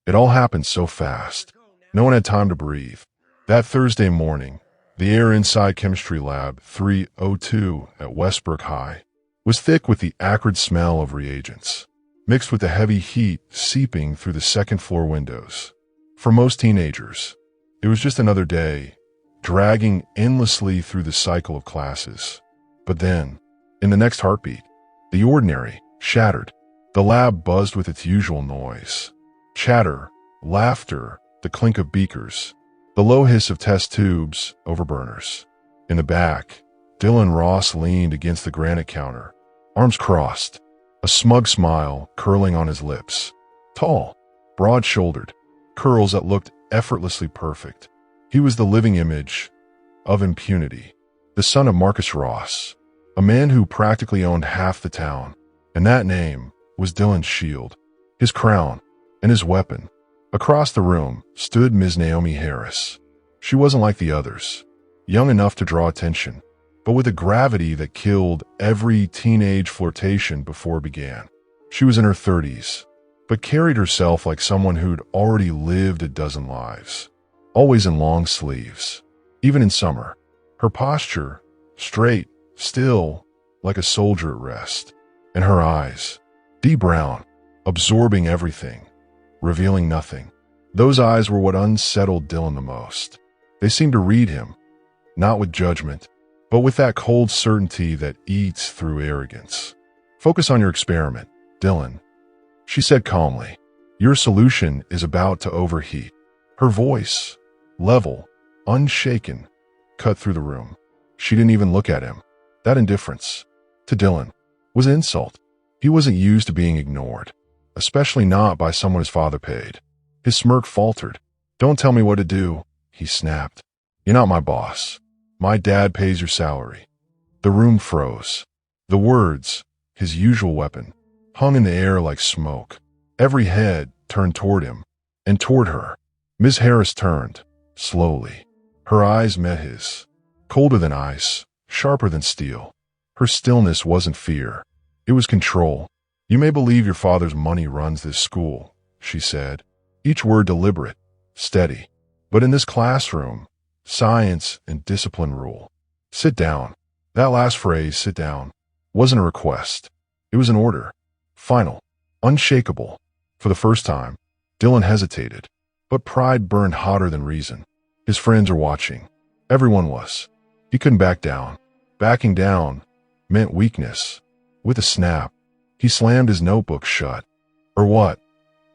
It all happened so fast. No one had time to breathe. That Thursday morning, the air inside Chemistry Lab 302 at Westbrook High was thick with the acrid smell of reagents, mixed with the heavy heat seeping through the second-floor windows. For most teenagers, it was just another day, dragging endlessly through the cycle of classes. But then, in the next heartbeat, the ordinary shattered. The lab buzzed with its usual noise. Chatter, laughter, the clink of beakers, the low hiss of test tubes over burners. In the back, Dylan Ross leaned against the granite counter, arms crossed, a smug smile curling on his lips. Tall, broad-shouldered, curls that looked effortlessly perfect. He was the living image of impunity, the son of Marcus Ross, a man who practically owned half the town, and that name was Dylan's shield, his crown, and his weapon. Across the room stood Ms. Naomi Harris. She wasn't like the others, young enough to draw attention, but with a gravity that killed every teenage flirtation before it began. She was in her 30s, but carried herself like someone who'd already lived a dozen lives, always in long sleeves, even in summer. Her posture, straight, still, like a soldier at rest, and her eyes, deep brown, absorbing everything, revealing nothing. Those eyes were what unsettled Dylan the most. They seemed to read him, not with judgment, but with that cold certainty that eats through arrogance. "Focus on your experiment, Dylan," she said calmly. "Your solution is about to overheat." Her voice, level, unshaken, cut through the room. She didn't even look at him. That indifference, to Dylan, was an insult. He wasn't used to being ignored, especially not by someone his father paid. His smirk faltered. "Don't tell me what to do," he snapped. "You're not my boss. My dad pays your salary." The room froze. The words, his usual weapon, hung in the air like smoke. Every head turned toward him, and toward her. Ms. Harris turned, slowly. Her eyes met his, colder than ice, sharper than steel. Her stillness wasn't fear. It was control. "You may believe your father's money runs this school," she said, each word deliberate, steady. "But in this classroom, science and discipline rule. Sit down." That last phrase, "sit down," wasn't a request. It was an order. Final, unshakable. For the first time, Dylan hesitated, but pride burned hotter than reason. His friends were watching. Everyone was. He couldn't back down. Backing down meant weakness. With a snap, he slammed his notebook shut. "Or what?"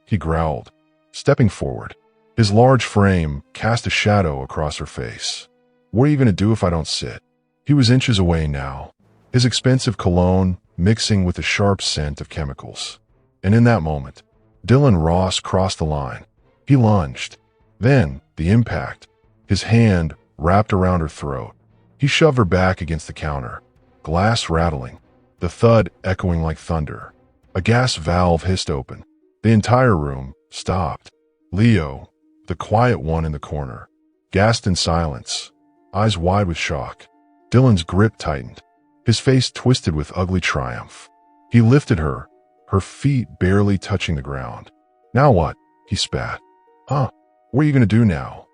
he growled, stepping forward. His large frame cast a shadow across her face. "What are you going to do if I don't sit?" He was inches away now, his expensive cologne mixing with the sharp scent of chemicals. And in that moment, Dylan Ross crossed the line. He lunged. Then, the impact, his hand wrapped around her throat. He shoved her back against the counter, glass rattling, the thud echoing like thunder. A gas valve hissed open. The entire room stopped. Leo, the quiet one in the corner, gasped in silence, eyes wide with shock. Dylan's grip tightened, his face twisted with ugly triumph. He lifted her, her feet barely touching the ground. "Now what?" he spat. "Huh? What are you going to do now?"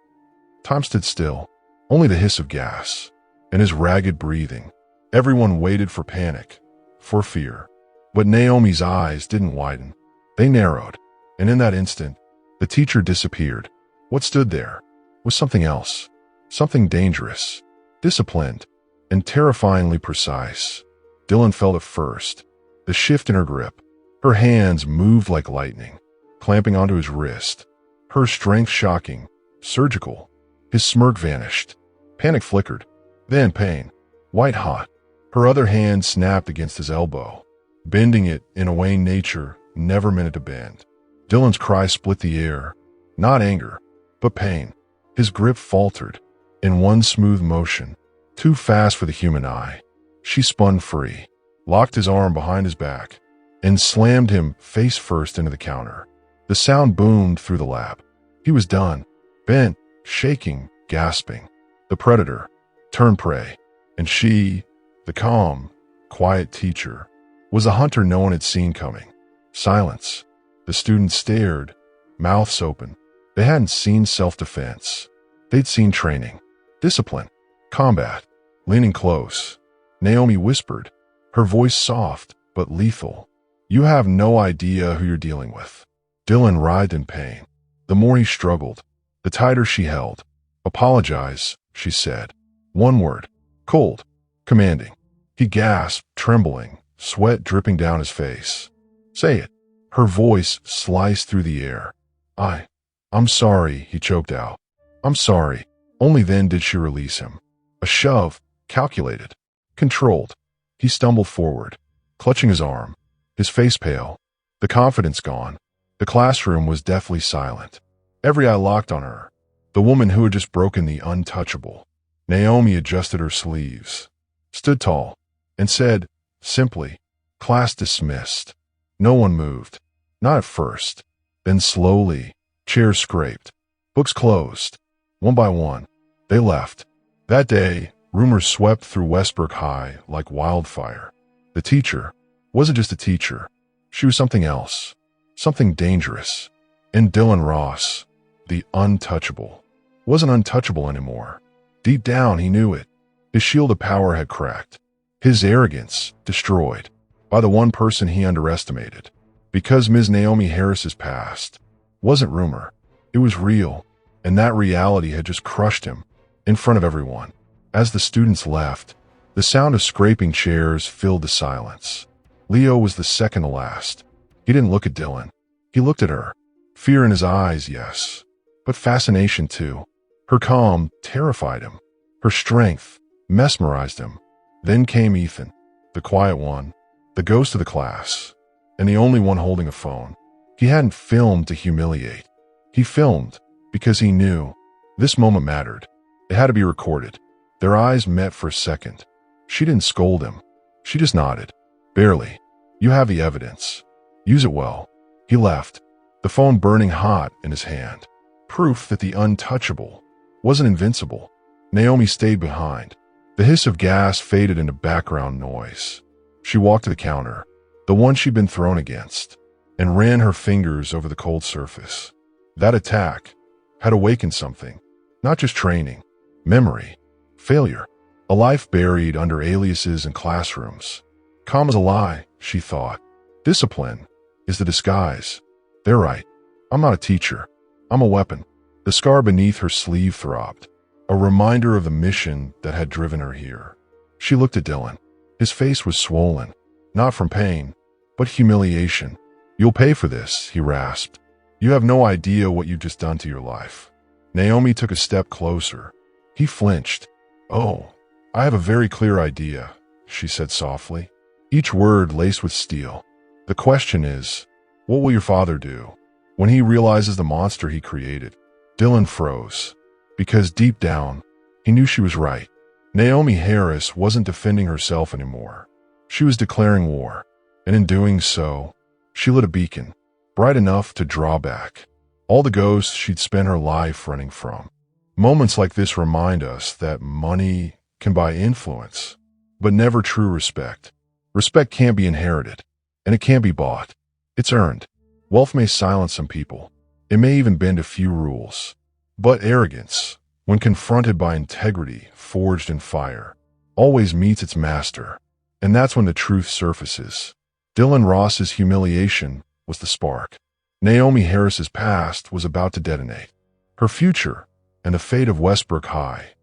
Time stood still, only the hiss of gas, and his ragged breathing. Everyone waited for panic, for fear. But Naomi's eyes didn't widen. They narrowed, and in that instant, the teacher disappeared. What stood there was something else, something dangerous, disciplined, and terrifyingly precise. Dylan felt it first, the shift in her grip. Her hands moved like lightning, clamping onto his wrist. Her strength shocking, surgical. His smirk vanished. Panic flickered. Then pain, white hot. Her other hand snapped against his elbow, bending it in a way nature never meant it to bend. Dylan's cry split the air. Not anger, but pain. His grip faltered. In one smooth motion, too fast for the human eye, she spun free, locked his arm behind his back, and slammed him face first into the counter. The sound boomed through the lab. He was done, bent, shaking, gasping. The predator turned prey, and she, the calm, quiet teacher, was a hunter no one had seen coming. Silence. The students stared, mouths open. They hadn't seen self-defense. They'd seen training, discipline, combat. Leaning close, Naomi whispered, her voice soft but lethal. "You have no idea who you're dealing with." Dylan writhed in pain. The more he struggled, the tighter she held. "Apologize," she said. One word. Cold. Commanding. He gasped, trembling, sweat dripping down his face. "Say it." Her voice sliced through the air. I'm sorry," he choked out. "I'm sorry." Only then did she release him. A shove, calculated, controlled. He stumbled forward, clutching his arm, his face pale, the confidence gone. The classroom was deathly silent. Every eye locked on her, the woman who had just broken the untouchable. Naomi adjusted her sleeves, stood tall, and said, simply, "Class dismissed." No one moved. Not at first. Then slowly, chairs scraped, books closed. One by one, they left. That day, rumors swept through Westbrook High like wildfire. The teacher wasn't just a teacher. She was something else, something dangerous. And Dylan Ross, the untouchable, wasn't untouchable anymore. Deep down, he knew it. His shield of power had cracked. His arrogance destroyed by the one person he underestimated. Because Ms. Naomi Harris's past wasn't rumor. It was real. And that reality had just crushed him in front of everyone. As the students left, the sound of scraping chairs filled the silence. Leo was the second to last. He didn't look at Dylan. He looked at her. Fear in his eyes, yes, but fascination too. Her calm terrified him. Her strength mesmerized him. Then came Ethan, the quiet one, the ghost of the class, and the only one holding a phone. He hadn't filmed to humiliate. He filmed because he knew this moment mattered. It had to be recorded. Their eyes met for a second. She didn't scold him. She just nodded. Barely. "You have the evidence. Use it well." He left, the phone burning hot in his hand. Proof that the untouchable wasn't invincible. Naomi stayed behind. The hiss of gas faded into background noise. She walked to the counter, the one she'd been thrown against, and ran her fingers over the cold surface. That attack had awakened something. Not just training, memory, failure. A life buried under aliases and classrooms. Calm as a lie, she thought. Discipline is the disguise. They're right. I'm not a teacher. I'm a weapon. The scar beneath her sleeve throbbed, a reminder of the mission that had driven her here. She looked at Dylan. His face was swollen, not from pain, but humiliation. "You'll pay for this," he rasped. "You have no idea what you've just done to your life." Naomi took a step closer. He flinched. "Oh, I have a very clear idea," she said softly, each word laced with steel. "The question is, what will your father do when he realizes the monster he created?" Dylan froze, because deep down, he knew she was right. Naomi Harris wasn't defending herself anymore. She was declaring war, and in doing so, she lit a beacon, bright enough to draw back all the ghosts she'd spent her life running from. Moments like this remind us that money can buy influence, but never true respect. Respect can't be inherited, and it can't be bought. It's earned. Wealth may silence some people. It may even bend a few rules. But arrogance, when confronted by integrity forged in fire, always meets its master. And that's when the truth surfaces. Dylan Ross's humiliation was the spark. Naomi Harris's past was about to detonate. Her future and the fate of Westbrook High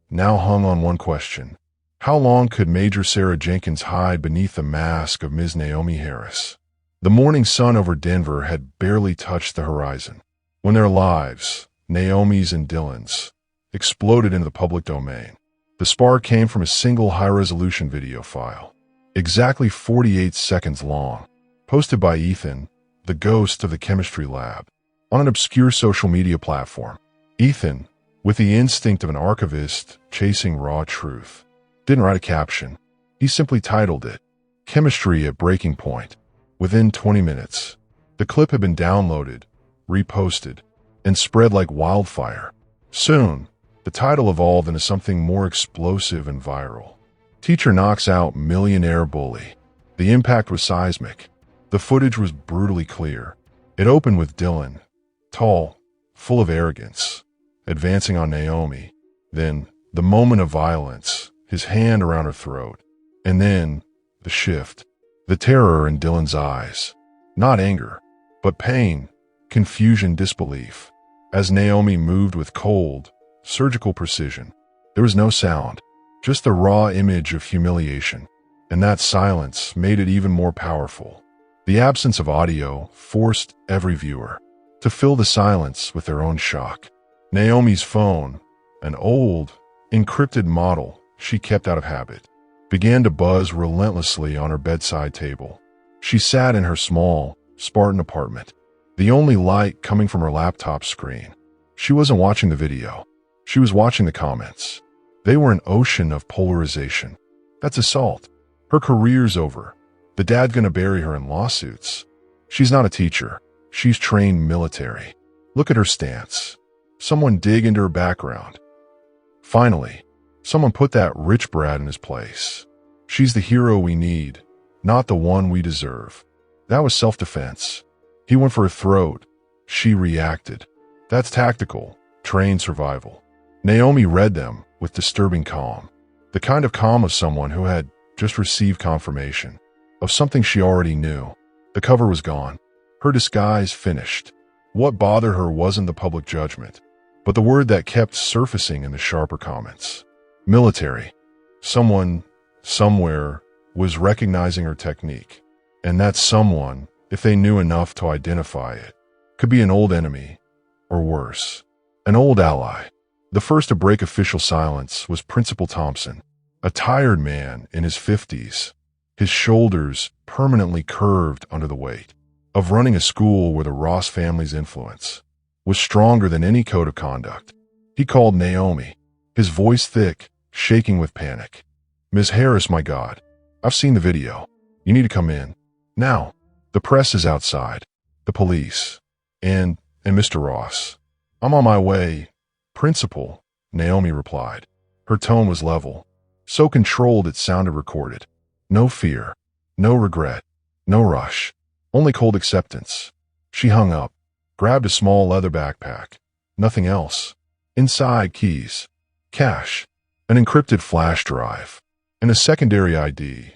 now hung on one question. How long could Major Sarah Jenkins hide beneath the mask of Ms. Naomi Harris? The morning sun over Denver had barely touched the horizon when their lives, Naomi's and Dylan's, exploded into the public domain. The spark came from a single high-resolution video file, exactly 48 seconds long, posted by Ethan, the ghost of the chemistry lab, on an obscure social media platform. Ethan, with the instinct of an archivist chasing raw truth, didn't write a caption. He simply titled it, "Chemistry at Breaking Point." Within 20 minutes, the clip had been downloaded, reposted, and spread like wildfire. Soon, the title evolved into something more explosive and viral. Teacher knocks out millionaire bully. The impact was seismic. The footage was brutally clear. It opened with Dylan, tall, full of arrogance, advancing on Naomi. Then, the moment of violence, his hand around her throat. And then, the shift, the terror in Dylan's eyes. Not anger, but pain, confusion, disbelief. As Naomi moved with cold, surgical precision, there was no sound, just the raw image of humiliation. And that silence made it even more powerful. The absence of audio forced every viewer to fill the silence with their own shock. Naomi's phone, an old, encrypted model she kept out of habit, began to buzz relentlessly on her bedside table. She sat in her small, Spartan apartment, the only light coming from her laptop screen. She wasn't watching the video. She was watching the comments. They were an ocean of polarization. That's assault. Her career's over. The dad gonna bury her in lawsuits. She's not a teacher. She's trained military. Look at her stance. Someone dig into her background. Finally, someone put that rich brat in his place. She's the hero we need, not the one we deserve. That was self-defense. He went for her throat. She reacted. That's tactical, trained survival. Naomi read them with disturbing calm. The kind of calm of someone who had just received confirmation of something she already knew. The cover was gone. Her disguise finished. What bothered her wasn't the public judgment, but the word that kept surfacing in the sharper comments. Military. Someone, somewhere, was recognizing her technique. And that someone, if they knew enough to identify it, could be an old enemy, or worse, an old ally. The first to break official silence was Principal Thompson, a tired man in his 50s, his shoulders permanently curved under the weight of running a school where the Ross family's influence was stronger than any code of conduct. He called Naomi, his voice thick, shaking with panic. "Ms. Harris, my God, I've seen the video. You need to come in. Now. The press is outside. The police. And Mr. Ross. I'm on my way." "Principal," Naomi replied. Her tone was level, so controlled it sounded recorded. No fear, no regret, no rush, only cold acceptance. She hung up, grabbed a small leather backpack. Nothing else. Inside, keys, cash, an encrypted flash drive, and a secondary ID,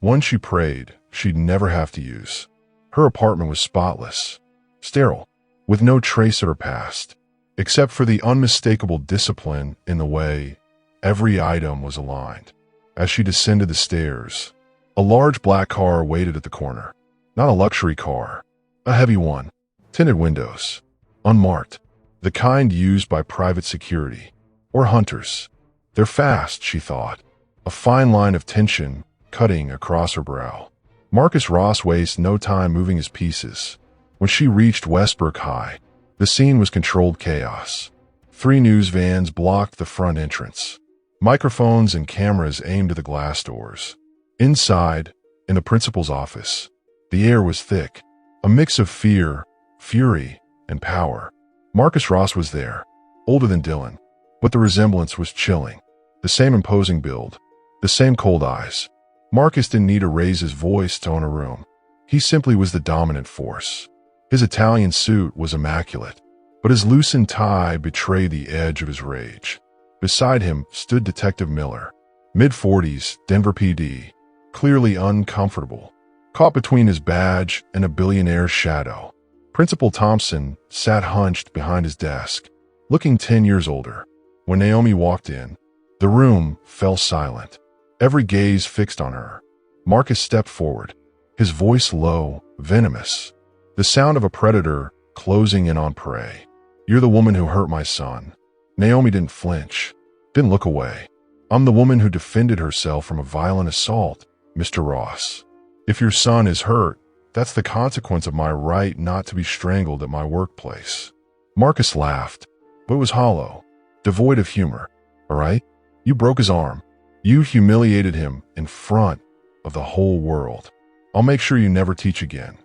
one she prayed she'd never have to use. Her apartment was spotless, sterile, with no trace of her past, except for the unmistakable discipline in the way every item was aligned. As she descended the stairs, a large black car waited at the corner. Not a luxury car, a heavy one, tinted windows, unmarked, the kind used by private security or hunters. They're fast, she thought, a fine line of tension cutting across her brow. Marcus Ross wasted no time moving his pieces. When she reached Westbrook High, the scene was controlled chaos. 3 news vans blocked the front entrance. Microphones and cameras aimed at the glass doors. Inside, in the principal's office, the air was thick, a mix of fear, fury, and power. Marcus Ross was there, older than Dylan, but the resemblance was chilling. The same imposing build, the same cold eyes. Marcus didn't need to raise his voice to own a room. He simply was the dominant force. His Italian suit was immaculate, but his loosened tie betrayed the edge of his rage. Beside him stood Detective Miller, mid-40s, Denver PD, clearly uncomfortable, caught between his badge and a billionaire's shadow. Principal Thompson sat hunched behind his desk, looking 10 years older. When Naomi walked in, the room fell silent, every gaze fixed on her. Marcus stepped forward, his voice low, venomous, the sound of a predator closing in on prey. "You're the woman who hurt my son." Naomi didn't flinch, didn't look away. "I'm the woman who defended herself from a violent assault, Mr. Ross. If your son is hurt, that's the consequence of my right not to be strangled at my workplace." Marcus laughed, but it was hollow, devoid of humor. "All right? You broke his arm. You humiliated him in front of the whole world. I'll make sure you never teach again,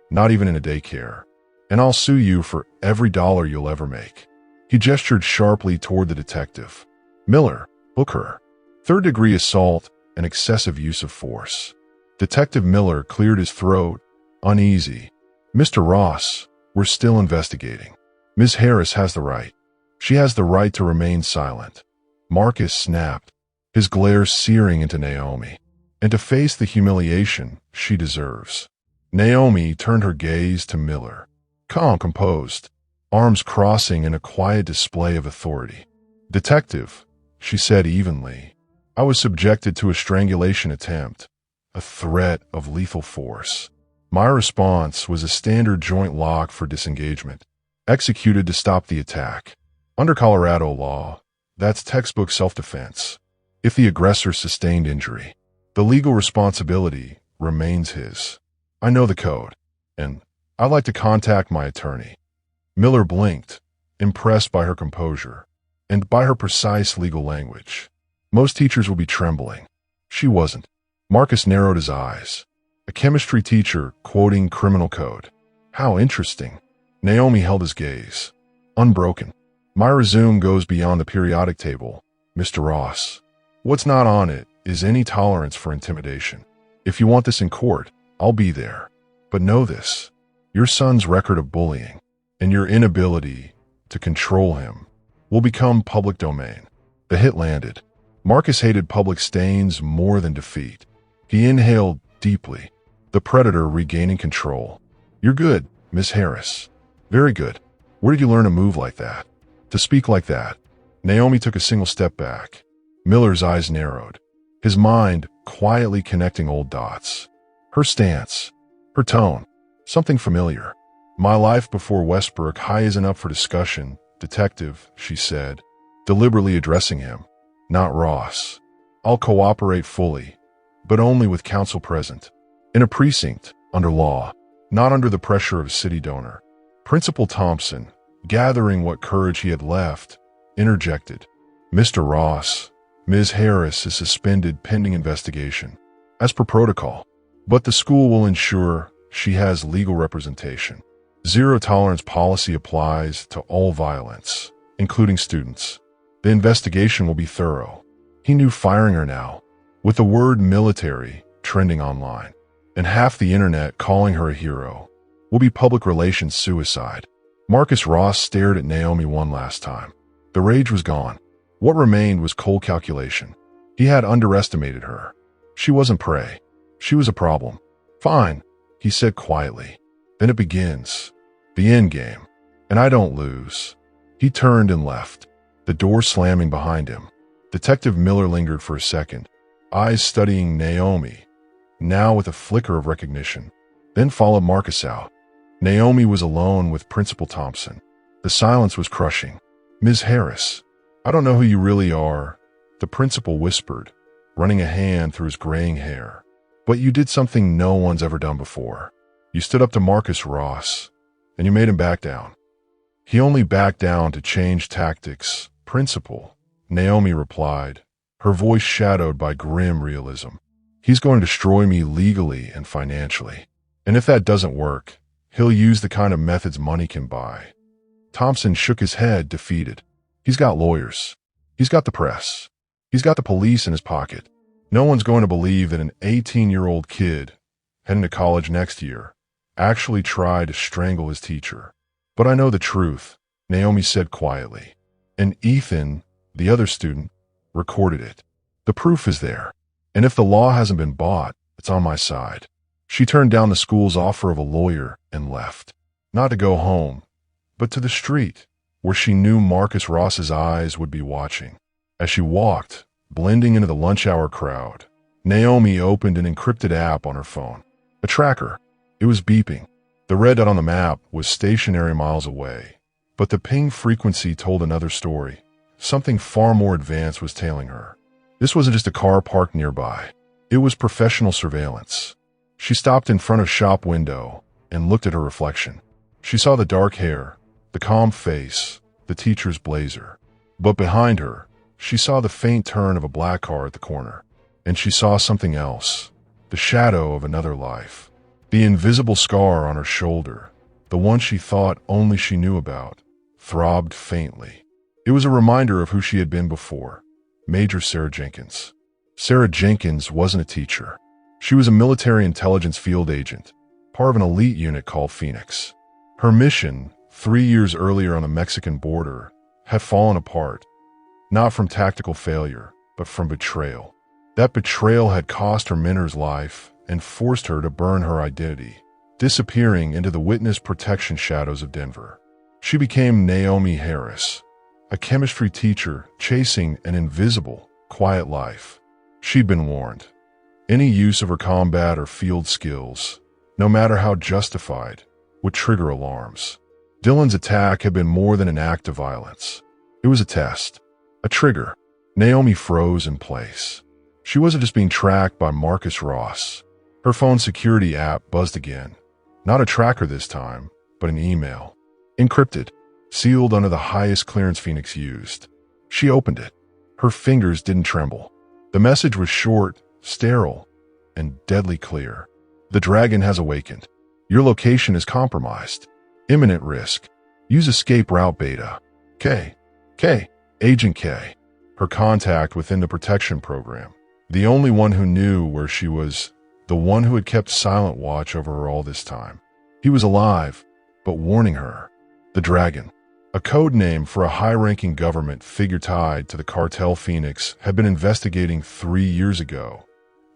not even in a daycare. And I'll sue you for every dollar you'll ever make." He gestured sharply toward the detective. "Miller, book her. 3rd-degree assault and excessive use of force." Detective Miller cleared his throat, uneasy. "Mr. Ross, we're still investigating." Ms. Harris has the right. She has the right to remain silent. Marcus snapped, his glare searing into Naomi, and to face the humiliation she deserves. Naomi turned her gaze to Miller, calm, composed, arms crossing in a quiet display of authority. "Detective," she said evenly, "I was subjected to a strangulation attempt, a threat of lethal force. My response was a standard joint lock for disengagement, executed to stop the attack. Under Colorado law, that's textbook self-defense. If the aggressor sustained injury, the legal responsibility remains his. I know the code, and I'd like to contact my attorney." Miller blinked, impressed by her composure and by her precise legal language. Most teachers would be trembling. She wasn't. Marcus narrowed his eyes. A chemistry teacher quoting criminal code. How interesting. Naomi held his gaze, unbroken. "My resume goes beyond the periodic table, Mr. Ross. What's not on it is any tolerance for intimidation. If you want this in court, I'll be there. But know this, your son's record of bullying and your inability to control him will become public domain." The hit landed. Marcus hated public stains more than defeat. He inhaled deeply, the predator regaining control. "You're good, Miss Harris. Very good. Where did you learn to move like that? To speak like that?" Naomi took a single step back. Miller's eyes narrowed, his mind quietly connecting old dots. Her stance, her tone, something familiar. "My life before Westbrook High isn't up for discussion, detective," she said, deliberately addressing him, not Ross. "I'll cooperate fully, but only with counsel present. In a precinct, under law, not under the pressure of a city donor." Principal Thompson, gathering what courage he had left, interjected. "Mr. Ross, Ms. Harris is suspended pending investigation, as per protocol, but the school will ensure she has legal representation. Zero tolerance policy applies to all violence, including students. The investigation will be thorough." He knew firing her now, with the word military trending online, and half the internet calling her a hero, will be public relations suicide. Marcus Ross stared at Naomi one last time. The rage was gone. What remained was cold calculation. He had underestimated her. She wasn't prey. She was a problem. "Fine," he said quietly. "Then it begins. The end game. And I don't lose." He turned and left, the door slamming behind him. Detective Miller lingered for a second, eyes studying Naomi, now with a flicker of recognition, then followed Marcus out. Naomi was alone with Principal Thompson. The silence was crushing. "Ms. Harris, I don't know who you really are," the principal whispered, running a hand through his graying hair. "But you did something no one's ever done before. You stood up to Marcus Ross, and you made him back down." "He only backed down to change tactics, Principal," Naomi replied, her voice shadowed by grim realism. "He's going to destroy me legally and financially. And if that doesn't work, he'll use the kind of methods money can buy." Thompson shook his head, defeated. "He's got lawyers. He's got the press. He's got the police in his pocket. No one's going to believe that an 18-year-old kid, heading to college next year, actually tried to strangle his teacher. But I know the truth," Naomi said quietly. "And Ethan, the other student, recorded it. The proof is there. And if the law hasn't been bought, it's on my side." She turned down the school's offer of a lawyer and left. Not to go home, but to the street, where she knew Marcus Ross's eyes would be watching. As she walked, blending into the lunch hour crowd, Naomi opened an encrypted app on her phone. A tracker. It was beeping. The red dot on the map was stationary miles away, but the ping frequency told another story. Something far more advanced was tailing her. This wasn't just a car parked nearby. It was professional surveillance. She stopped in front of shop window and looked at her reflection. She saw the dark hair, the calm face, the teacher's blazer. But behind her, she saw the faint turn of a black car at the corner. And she saw something else, the shadow of another life. The invisible scar on her shoulder, the one she thought only she knew about, throbbed faintly. It was a reminder of who she had been before, Major Sarah Jenkins. Sarah Jenkins wasn't a teacher. She was a military intelligence field agent, part of an elite unit called Phoenix. Her mission, 3 years earlier on the Mexican border, had fallen apart, not from tactical failure, but from betrayal. That betrayal had cost her mentor's life and forced her to burn her identity, disappearing into the witness protection shadows of Denver. She became Naomi Harris, a chemistry teacher chasing an invisible, quiet life. She'd been warned. Any use of her combat or field skills, no matter how justified, would trigger alarms. Dylan's attack had been more than an act of violence. It was a test, a trigger. Naomi froze in place. She wasn't just being tracked by Marcus Ross. Her phone security app buzzed again. Not a tracker this time, but an email. Encrypted, sealed under the highest clearance Phoenix used. She opened it. Her fingers didn't tremble. The message was short, sterile, and deadly clear. The dragon has awakened. Your location is compromised. Imminent risk. Use escape route beta. K. Agent K. Her contact within the protection program. The only one who knew where she was. The one who had kept silent watch over her all this time. He was alive, but warning her. The dragon, a code name for a high-ranking government figure tied to the cartel Phoenix, had been investigating 3 years ago.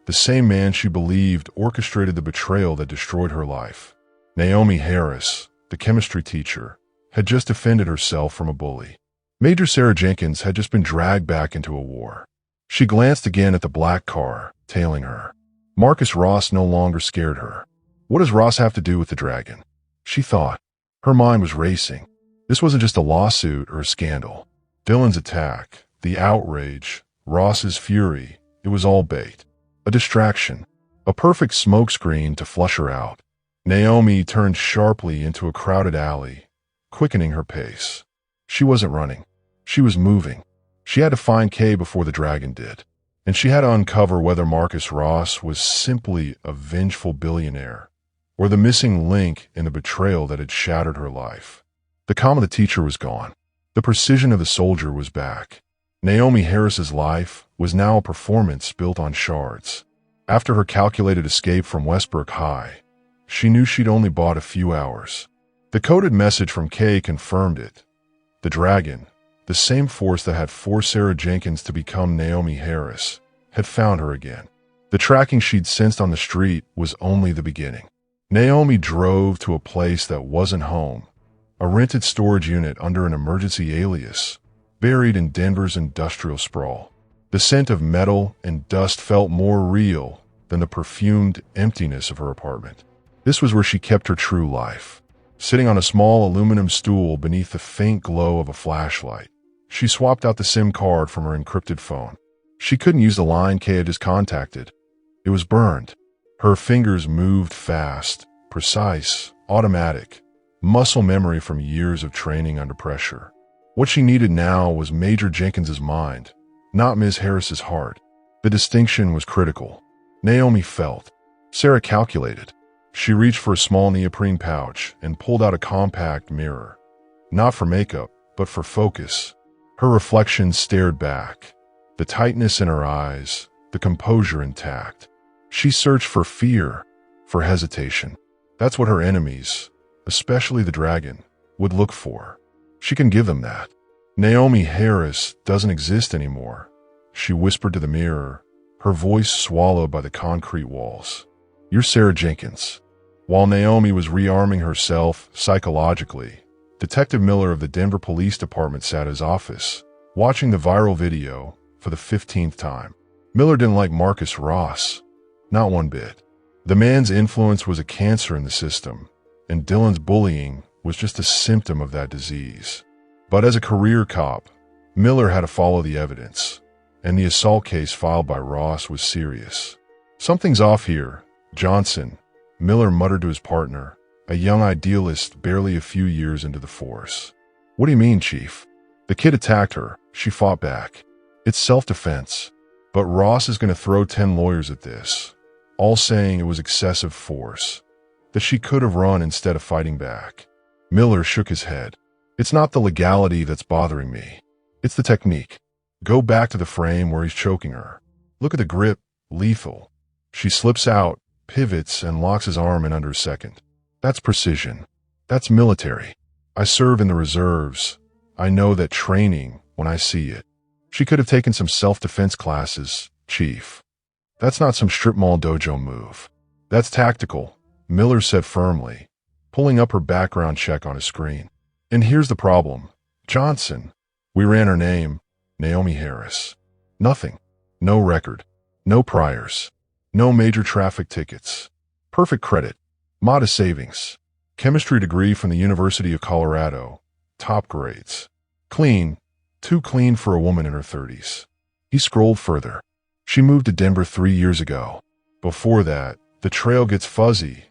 The same man she believed orchestrated the betrayal that destroyed her life. Naomi Harris, the chemistry teacher, had just defended herself from a bully. Major Sarah Jenkins had just been dragged back into a war. She glanced again at the black car, tailing her. Marcus Ross no longer scared her. What does Ross have to do with the dragon? She thought. Her mind was racing. This wasn't just a lawsuit or a scandal. Dylan's attack, the outrage, Ross's fury, it was all bait. A distraction. A perfect smokescreen to flush her out. Naomi turned sharply into a crowded alley, quickening her pace. She wasn't running. She was moving. She had to find Kay before the dragon did. And she had to uncover whether Marcus Ross was simply a vengeful billionaire or the missing link in the betrayal that had shattered her life. The calm of the teacher was gone. The precision of the soldier was back. Naomi Harris's life was now a performance built on shards. After her calculated escape from Westbrook High, she knew she'd only bought a few hours. The coded message from Kay confirmed it. The dragon, the same force that had forced Sarah Jenkins to become Naomi Harris, had found her again. The tracking she'd sensed on the street was only the beginning. Naomi drove to a place that wasn't home, a rented storage unit under an emergency alias, buried in Denver's industrial sprawl. The scent of metal and dust felt more real than the perfumed emptiness of her apartment. This was where she kept her true life, sitting on a small aluminum stool beneath the faint glow of a flashlight. She swapped out the SIM card from her encrypted phone. She couldn't use the line Kay had just contacted. It was burned. Her fingers moved fast, precise, automatic, muscle memory from years of training under pressure. What she needed now was Major Jenkins's mind, not Ms. Harris's heart. The distinction was critical. Naomi felt. Sarah calculated. She reached for a small neoprene pouch and pulled out a compact mirror. Not for makeup, but for focus. Her reflection stared back. The tightness in her eyes, the composure intact. She searched for fear, for hesitation. That's what her enemies, especially the dragon, would look for. She can give them that. Naomi Harris doesn't exist anymore, she whispered to the mirror, her voice swallowed by the concrete walls. You're Sarah Jenkins. While Naomi was rearming herself psychologically, Detective Miller of the Denver Police Department sat at his office, watching the viral video for the 15th time. Miller didn't like Marcus Ross. Not one bit. The man's influence was a cancer in the system, and Dylan's bullying was just a symptom of that disease. But as a career cop, Miller had to follow the evidence, and the assault case filed by Ross was serious. Something's off here, Johnson, Miller muttered to his partner, a young idealist barely a few years into the force. What do you mean, Chief? The kid attacked her. She fought back. It's self-defense. But Ross is going to throw 10 lawyers at this, all saying it was excessive force, that she could have run instead of fighting back. Miller shook his head. It's not the legality that's bothering me. It's the technique. Go back to the frame where he's choking her. Look at the grip, lethal. She slips out, pivots, and locks his arm in under a second. That's precision. That's military. I serve in the reserves. I know that training when I see it. She could have taken some self-defense classes, Chief. That's not some strip mall dojo move. That's tactical, Miller said firmly, pulling up her background check on his screen. And here's the problem. Johnson. We ran her name, Naomi Harris. Nothing. No record. No priors. No major traffic tickets. Perfect credit. Modest savings. Chemistry degree from the University of Colorado. Top grades. Clean. Too clean for a woman in her 30s. He scrolled further. She moved to Denver 3 years ago. Before that, the trail gets fuzzy.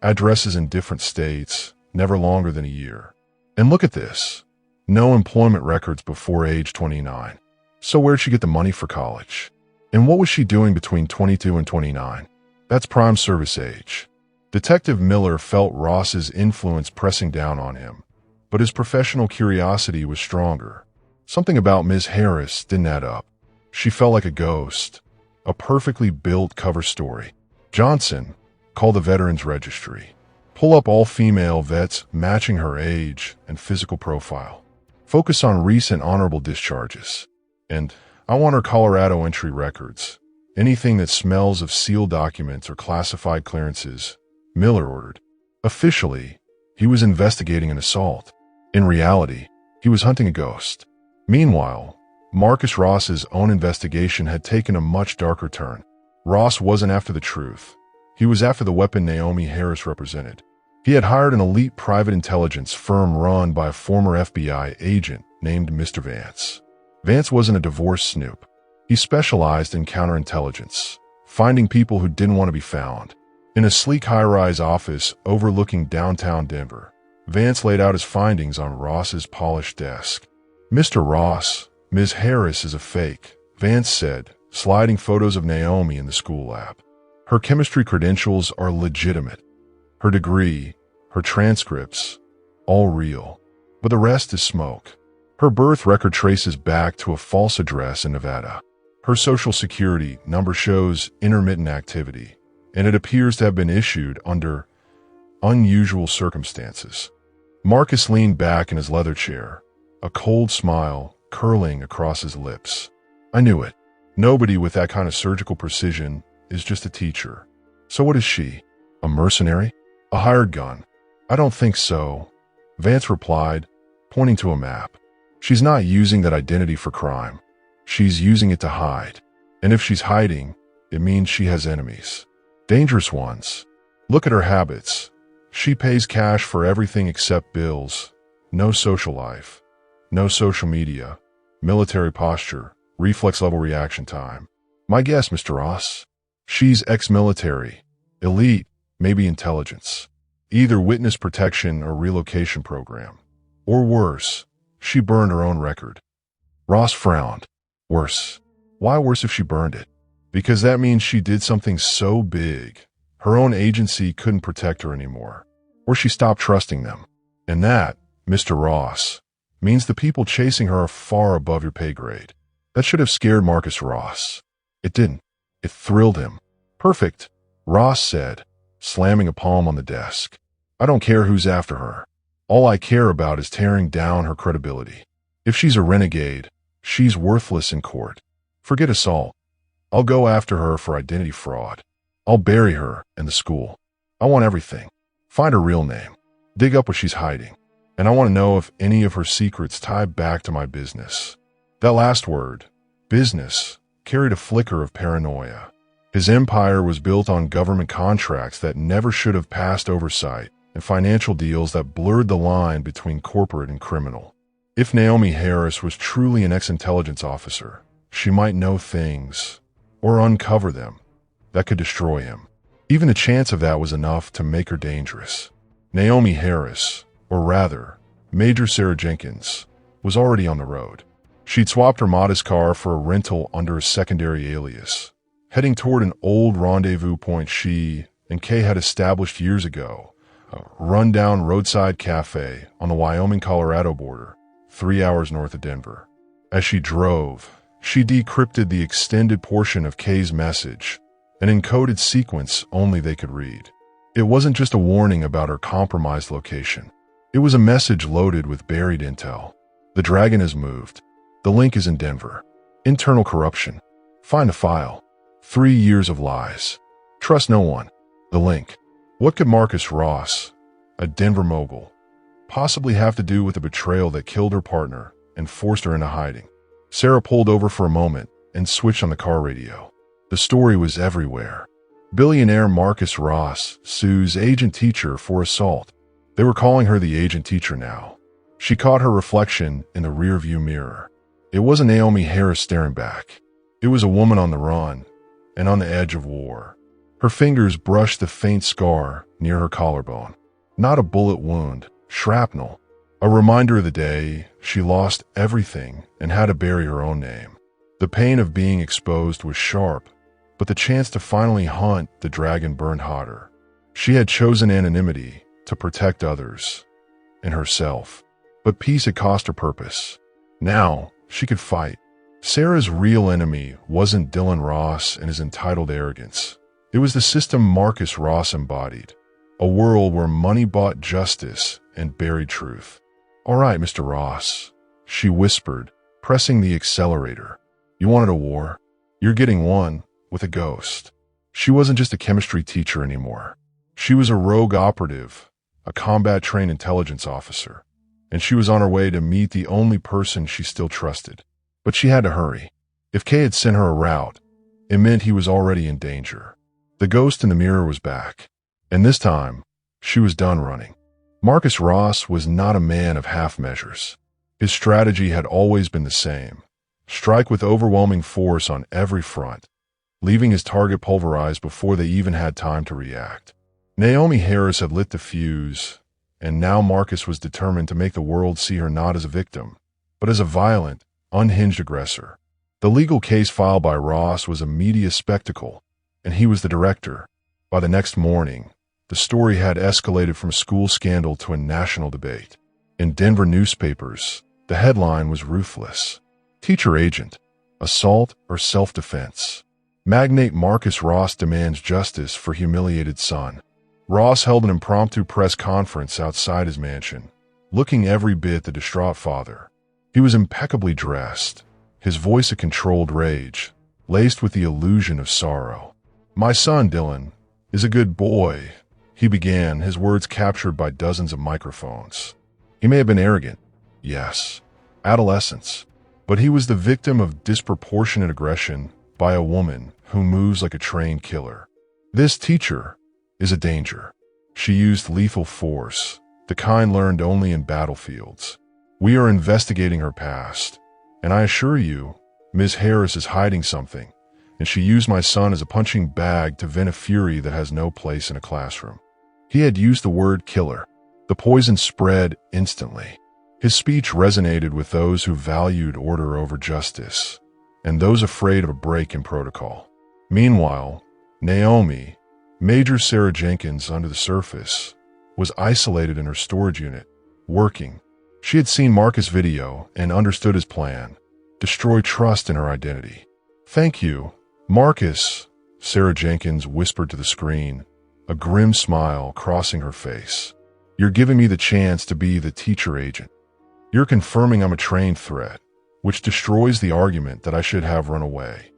Addresses in different states, never longer than a year. And look at this. No employment records before age 29. So where'd she get the money for college? And what was she doing between 22 and 29? That's prime service age. Detective Miller felt Ross's influence pressing down on him, but his professional curiosity was stronger. Something about Ms. Harris didn't add up. She felt like a ghost, a perfectly built cover story. Johnson, call the Veterans Registry. Pull up all female vets matching her age and physical profile. Focus on recent honorable discharges. And I want her Colorado entry records. Anything that smells of sealed documents or classified clearances, Miller ordered. Officially, he was investigating an assault. In reality, he was hunting a ghost. Meanwhile, Marcus Ross's own investigation had taken a much darker turn. Ross wasn't after the truth. He was after the weapon Naomi Harris represented. He had hired an elite private intelligence firm run by a former FBI agent named Mr. Vance. Vance wasn't a divorce snoop. He specialized in counterintelligence, finding people who didn't want to be found. In a sleek high-rise office overlooking downtown Denver, Vance laid out his findings on Ross's polished desk. Mr. Ross, Ms. Harris is a fake, Vance said, sliding photos of Naomi in the school lab. Her chemistry credentials are legitimate. Her degree, her transcripts, all real. But the rest is smoke. Her birth record traces back to a false address in Nevada. Her social security number shows intermittent activity, and it appears to have been issued under unusual circumstances. Marcus leaned back in his leather chair, a cold smile curling across his lips. I knew it. Nobody with that kind of surgical precision is just a teacher. So what is she? A mercenary? A hired gun? I don't think so, Vance replied, pointing to a map. She's not using that identity for crime. She's using it to hide. And if she's hiding, it means she has enemies. Dangerous ones. Look at her habits. She pays cash for everything except bills. No social life. No social media. Military posture. Reflex-level reaction time. My guess, Mr. Ross. She's ex-military. Elite, maybe intelligence. Either witness protection or relocation program. Or worse, she burned her own record. Ross frowned. Worse. Why worse if she burned it? Because that means she did something so big, her own agency couldn't protect her anymore. Or she stopped trusting them. And that, Mr. Ross, means the people chasing her are far above your pay grade. That should have scared Marcus Ross. It didn't. It thrilled him. Perfect, Ross said, slamming a palm on the desk. I don't care who's after her. All I care about is tearing down her credibility. If she's a renegade, she's worthless in court. Forget assault. I'll go after her for identity fraud. I'll bury her in the school. I want everything. Find her real name. Dig up what she's hiding. And I want to know if any of her secrets tie back to my business. That last word, business, carried a flicker of paranoia. His empire was built on government contracts that never should have passed oversight and financial deals that blurred the line between corporate and criminal. If Naomi Harris was truly an ex-intelligence officer, she might know things, or uncover them, that could destroy him. Even the chance of that was enough to make her dangerous. Naomi Harris, or rather, Major Sarah Jenkins, was already on the road. She'd swapped her modest car for a rental under a secondary alias, heading toward an old rendezvous point she and Kay had established years ago, a rundown roadside cafe on the Wyoming-Colorado border, 3 hours north of Denver. As she drove, she decrypted the extended portion of Kay's message, an encoded sequence only they could read. It wasn't just a warning about her compromised location. It was a message loaded with buried intel. The dragon has moved. The link is in Denver. Internal corruption. Find the file. 3 years of lies. Trust no one. The link. What could Marcus Ross, a Denver mogul, possibly have to do with a betrayal that killed her partner and forced her into hiding? Sarah pulled over for a moment and switched on the car radio. The story was everywhere. Billionaire Marcus Ross sues agent teacher for assault. They were calling her the agent teacher now. She caught her reflection in the rearview mirror. It wasn't Naomi Harris staring back. It was a woman on the run and on the edge of war. Her fingers brushed the faint scar near her collarbone. Not a bullet wound, shrapnel. A reminder of the day she lost everything and had to bury her own name. The pain of being exposed was sharp, but the chance to finally hunt the dragon burned hotter. She had chosen anonymity to protect others and herself, but peace had cost her purpose. Now she could fight. Sarah's real enemy wasn't Dylan Ross and his entitled arrogance. It was the system Marcus Ross embodied, a world where money bought justice and buried truth. "All right, Mr. Ross," she whispered, pressing the accelerator. "You wanted a war? You're getting one with a ghost." She wasn't just a chemistry teacher anymore. She was a rogue operative, a combat-trained intelligence officer, and she was on her way to meet the only person she still trusted. But she had to hurry. If Kay had sent her a route, it meant he was already in danger. The ghost in the mirror was back, and this time, she was done running. Marcus Ross was not a man of half measures. His strategy had always been the same: strike with overwhelming force on every front, leaving his target pulverized before they even had time to react. Naomi Harris had lit the fuse, and now Marcus was determined to make the world see her not as a victim, but as a violent, unhinged aggressor. The legal case filed by Ross was a media spectacle, and he was the director. By the next morning, the story had escalated from school scandal to a national debate. In Denver newspapers, the headline was ruthless: "Teacher Agent, Assault or Self-Defense. Magnate Marcus Ross demands justice for humiliated son." Ross held an impromptu press conference outside his mansion, looking every bit the distraught father. He was impeccably dressed, his voice a controlled rage, laced with the illusion of sorrow. "My son, Dylan, is a good boy," he began, his words captured by dozens of microphones. "He may have been arrogant, yes, adolescence, but he was the victim of disproportionate aggression by a woman who moves like a trained killer. This teacher is a danger. She used lethal force, the kind learned only in battlefields. We are investigating her past, and I assure you, Ms. Harris is hiding something, and she used my son as a punching bag to vent a fury that has no place in a classroom." He had used the word killer. The poison spread instantly. His speech resonated with those who valued order over justice, and those afraid of a break in protocol. Meanwhile, Naomi, Major Sarah Jenkins under the surface, was isolated in her storage unit, working. She had seen Marcus' video and understood his plan: destroy trust in her identity. "Thank you, Marcus," Sarah Jenkins whispered to the screen, a grim smile crossing her face. "You're giving me the chance to be the teacher agent. You're confirming I'm a trained threat, which destroys the argument that I should have run away."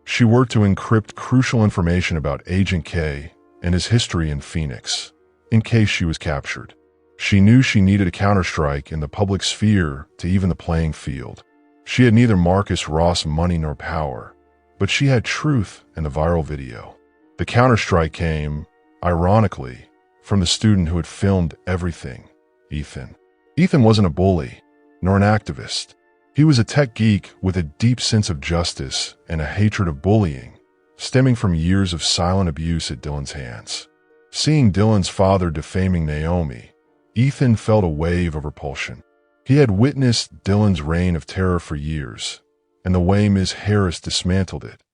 She worked to encrypt crucial information about Agent K and his history in Phoenix, in case she was captured. She knew she needed a counterstrike in the public sphere to even the playing field. She had neither Marcus Ross money nor power, but she had truth and the viral video. The counterstrike came, ironically, from the student who had filmed everything, Ethan. Ethan wasn't a bully, nor an activist. He was a tech geek with a deep sense of justice and a hatred of bullying, stemming from years of silent abuse at Dylan's hands. Seeing Dylan's father defaming Naomi, Ethan felt a wave of repulsion. He had witnessed Dylan's reign of terror for years, and the way Ms. Harris dismantled it,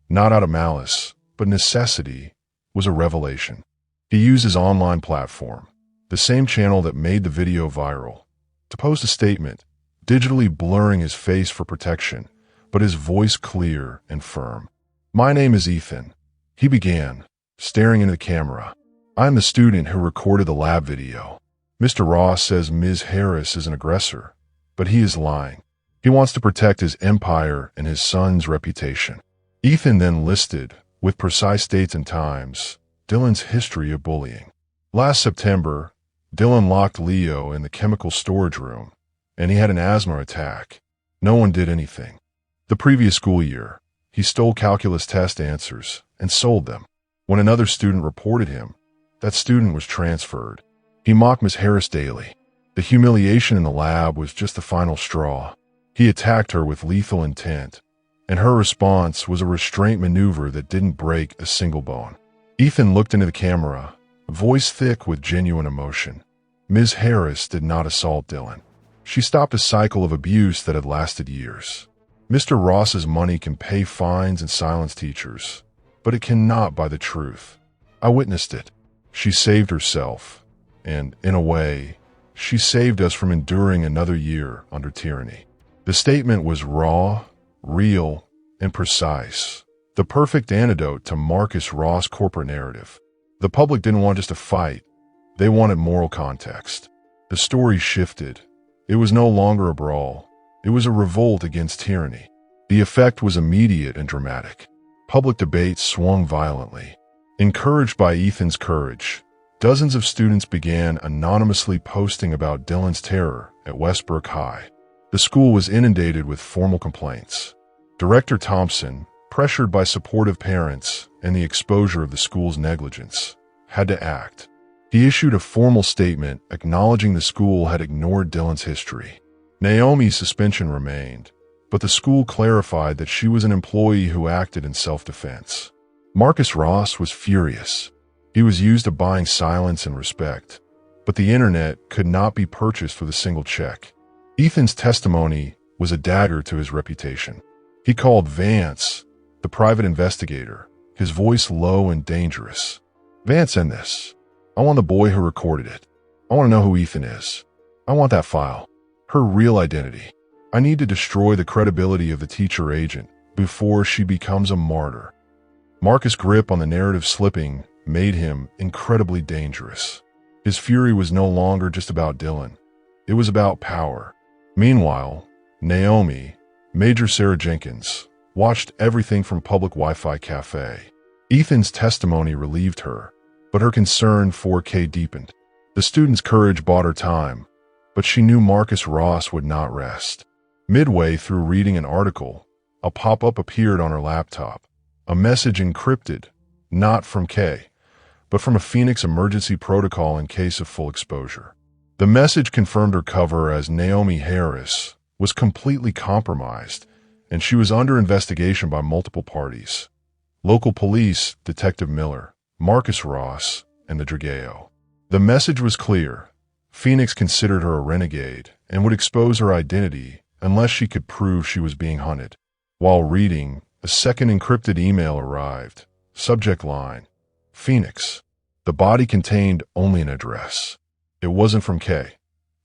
not out of malice, but necessity, was a revelation. He used his online platform, the same channel that made the video viral, to post a statement, digitally blurring his face for protection, but his voice clear and firm. "My name is Ethan," he began, staring into the camera. "I'm the student who recorded the lab video. Mr. Ross says Ms. Harris is an aggressor, but he is lying. He wants to protect his empire and his son's reputation. Ethan then listed, with precise dates and times, Dylan's history of bullying. Last September, Dylan locked Leo in the chemical storage room, and he had an asthma attack. No one did anything. The previous school year, he stole calculus test answers and sold them. When another student reported him, that student was transferred. He mocked Miss Harris daily. The humiliation in the lab was just the final straw. He attacked her with lethal intent, and her response was a restraint maneuver that didn't break a single bone. Ethan looked into the camera, voice thick with genuine emotion. Ms. Harris did not assault Dylan. She stopped a cycle of abuse that had lasted years. Mr. Ross's money can pay fines and silence teachers, but it cannot buy the truth. I witnessed it. She saved herself, and, in a way, she saved us from enduring another year under tyranny. The statement was raw, real, and precise. The perfect antidote to Marcus Ross' corporate narrative. The public didn't want just a fight. They wanted moral context. The story shifted. It was no longer a brawl. It was a revolt against tyranny. The effect was immediate and dramatic. Public debate swung violently. Encouraged by Ethan's courage, dozens of students began anonymously posting about Dylan's terror at Westbrook High. The school was inundated with formal complaints. Director Thompson, pressured by supportive parents and the exposure of the school's negligence, had to act. He issued a formal statement acknowledging the school had ignored Dylan's history. Naomi's suspension remained, but the school clarified that she was an employee who acted in self-defense. Marcus Ross was furious. He was used to buying silence and respect, but the internet could not be purchased with a single check. Ethan's testimony was a dagger to his reputation. He called Vance, the private investigator, his voice low and dangerous. "Vance, end this. I want the boy who recorded it. I want to know who Ethan is. I want that file. Her real identity. I need to destroy the credibility of the teacher agent before she becomes a martyr." Marcus' grip on the narrative slipping made him incredibly dangerous. His fury was no longer just about Dylan. It was about power. Meanwhile, Naomi, Major Sarah Jenkins, watched everything from public Wi-Fi cafe. Ethan's testimony relieved her, but her concern for Kay deepened. The student's courage bought her time, but she knew Marcus Ross would not rest. Midway through reading an article, a pop-up appeared on her laptop. A message encrypted, not from Kay, but from a Phoenix emergency protocol in case of full exposure. The message confirmed her cover as Naomi Harris was completely compromised, and she was under investigation by multiple parties. Local police, Detective Miller, Marcus Ross, and the Drageo. The message was clear. Phoenix considered her a renegade and would expose her identity unless she could prove she was being hunted. While reading, a second encrypted email arrived. Subject line: Phoenix. The body contained only an address. It wasn't from Kay.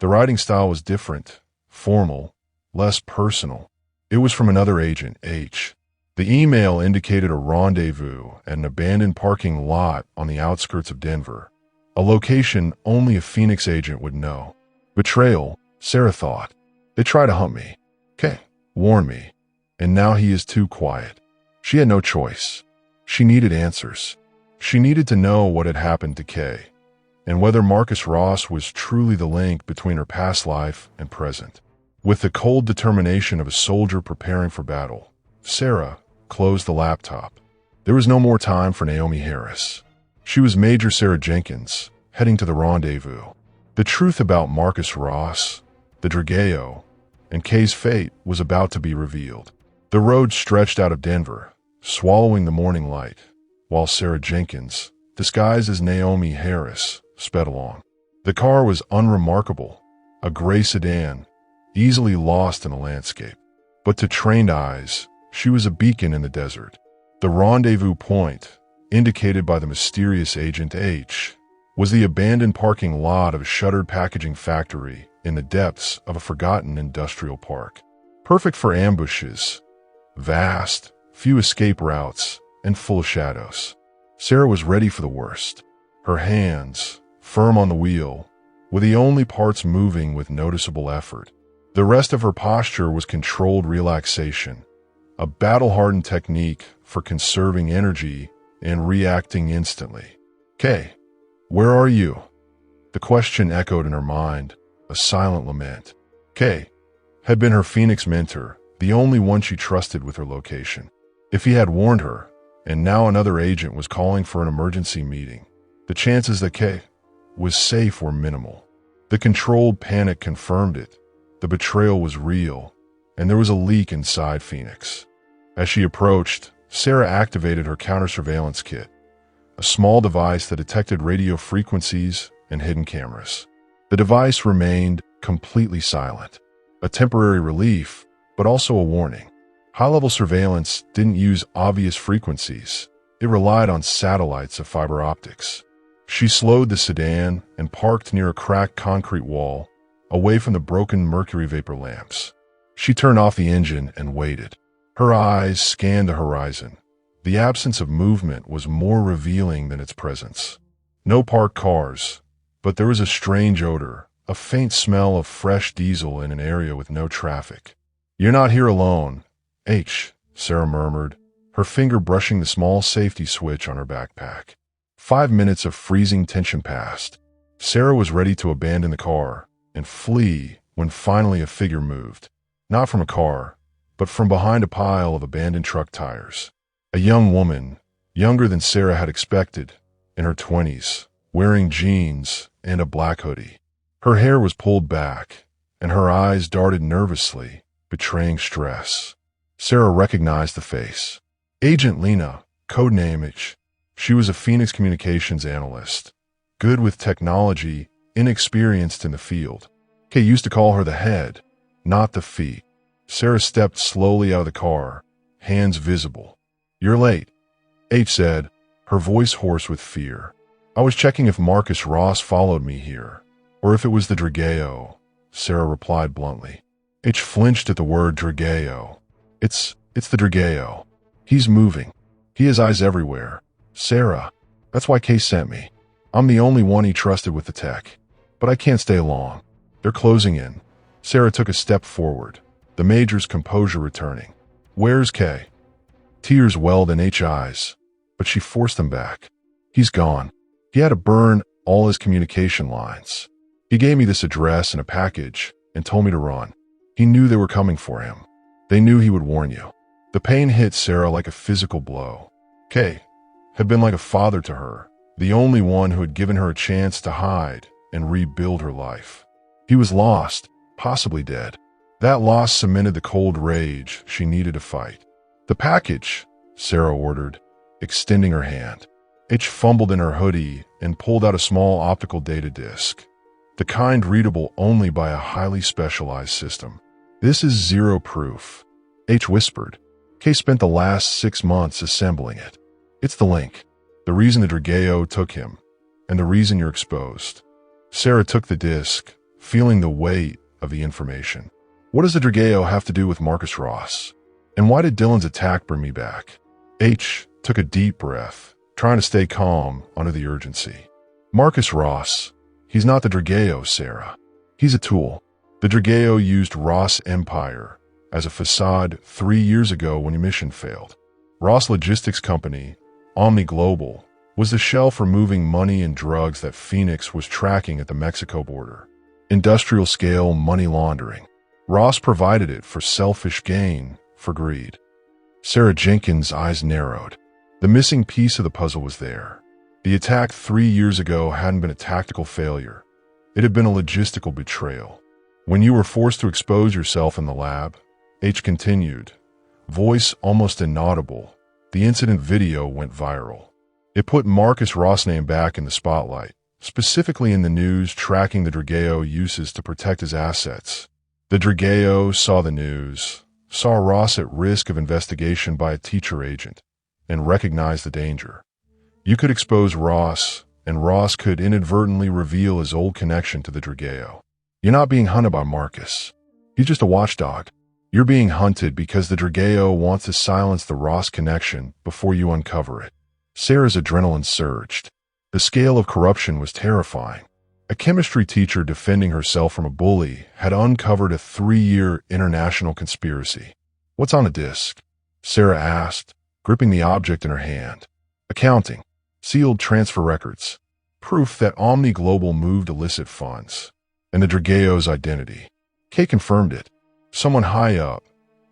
The writing style was different, formal, less personal. It was from another agent, H. The email indicated a rendezvous at an abandoned parking lot on the outskirts of Denver, a location only a Phoenix agent would know. Betrayal, Sarah thought. They try to hunt me. Kay warned me. And now he is too quiet. She had no choice. She needed answers. She needed to know what had happened to Kay, and whether Marcus Ross was truly the link between her past life and present. With the cold determination of a soldier preparing for battle, Sarah closed the laptop. There was no more time for Naomi Harris. She was Major Sarah Jenkins, heading to the rendezvous. The truth about Marcus Ross, the Drageo, and Kay's fate was about to be revealed. The road stretched out of Denver, swallowing the morning light, while Sarah Jenkins, disguised as Naomi Harris, sped along. The car was unremarkable, a gray sedan, easily lost in the landscape. But to trained eyes, she was a beacon in the desert. The rendezvous point, indicated by the mysterious Agent H, was the abandoned parking lot of a shuttered packaging factory in the depths of a forgotten industrial park. Perfect for ambushes. Vast, few escape routes, and full of shadows. Sarah was ready for the worst. Her hands, firm on the wheel, with the only parts moving with noticeable effort. The rest of her posture was controlled relaxation, a battle-hardened technique for conserving energy and reacting instantly. "Kay, where are you?" The question echoed in her mind, a silent lament. Kay had been her Phoenix mentor, the only one she trusted with her location. If he had warned her, and now another agent was calling for an emergency meeting, the chances that Kay was safe were minimal. The controlled panic confirmed it. The betrayal was real, and there was a leak inside Phoenix. As she approached, Sarah activated her counter-surveillance kit, a small device that detected radio frequencies and hidden cameras. The device remained completely silent, a temporary relief, but also a warning. High-level surveillance didn't use obvious frequencies. It relied on satellites of fiber optics. She slowed the sedan and parked near a cracked concrete wall, away from the broken mercury vapor lamps. She turned off the engine and waited. Her eyes scanned the horizon. The absence of movement was more revealing than its presence. No parked cars, but there was a strange odor, a faint smell of fresh diesel in an area with no traffic. "You're not here alone, Sarah murmured, her finger brushing the small safety switch on her backpack. 5 minutes of freezing tension passed. Sarah was ready to abandon the car and flee when finally a figure moved. Not from a car, but from behind a pile of abandoned truck tires. A young woman, younger than Sarah had expected, in her 20s, wearing jeans and a black hoodie. Her hair was pulled back, and her eyes darted nervously, betraying stress. Sarah recognized the face. Agent Lena, codename H. She was a Phoenix communications analyst, good with technology, inexperienced in the field. Kay used to call her the head, not the feet. Sarah stepped slowly out of the car, hands visible. "You're late," H said, her voice hoarse with fear. "I was checking if Marcus Ross followed me here, or if it was the Drageo," Sarah replied bluntly. H flinched at the word Drageo. It's the Drageo. He's moving. He has eyes everywhere. Sarah, that's why Kay sent me. I'm the only one he trusted with the tech. But I can't stay long. They're closing in." Sarah took a step forward, the Major's composure returning. "Where's Kay?" Tears welled in H's eyes, but she forced them back. "He's gone. He had to burn all his communication lines. He gave me this address and a package and told me to run. He knew they were coming for him. They knew he would warn you." The pain hit Sarah like a physical blow. Kay had been like a father to her, the only one who had given her a chance to hide and rebuild her life. He was lost, possibly dead. That loss cemented the cold rage she needed to fight. "The package," Sarah ordered, extending her hand. H fumbled in her hoodie and pulled out a small optical data disc, the kind readable only by a highly specialized system. "This is zero proof," H whispered. Kay spent the last 6 months assembling it. "It's the link, the reason the Drageo took him, and the reason you're exposed." Sarah took the disc, feeling the weight of the information. "What does the Drageo have to do with Marcus Ross? And why did Dylan's attack bring me back?" H took a deep breath, trying to stay calm under the urgency. "Marcus Ross, he's not the Drageo, Sarah. He's a tool. The Drageo used Ross Empire as a facade 3 years ago when your mission failed. Ross Logistics Company, OmniGlobal, was the shell for moving money and drugs that Phoenix was tracking at the Mexico border. Industrial-scale money laundering. Ross provided it for selfish gain, for greed." Sarah Jenkins' eyes narrowed. The missing piece of the puzzle was there. The attack 3 years ago hadn't been a tactical failure. It had been a logistical betrayal. "When you were forced to expose yourself in the lab," H continued, voice almost inaudible, "the incident video went viral. It put Marcus Ross' name back in the spotlight, specifically in the news tracking the Drageo uses to protect his assets. The Drageo saw the news, saw Ross at risk of investigation by a teacher agent, and recognized the danger. You could expose Ross, and Ross could inadvertently reveal his old connection to the Drageo. You're not being hunted by Marcus. He's just a watchdog. You're being hunted because the Drageo wants to silence the Ross connection before you uncover it." Sarah's adrenaline surged. The scale of corruption was terrifying. A chemistry teacher defending herself from a bully had uncovered a 3-year international conspiracy. "What's on a disc?" Sarah asked, gripping the object in her hand. "Accounting. Sealed transfer records. Proof that OmniGlobal moved illicit funds. And the Drageo's identity. Kay confirmed it. Someone high up.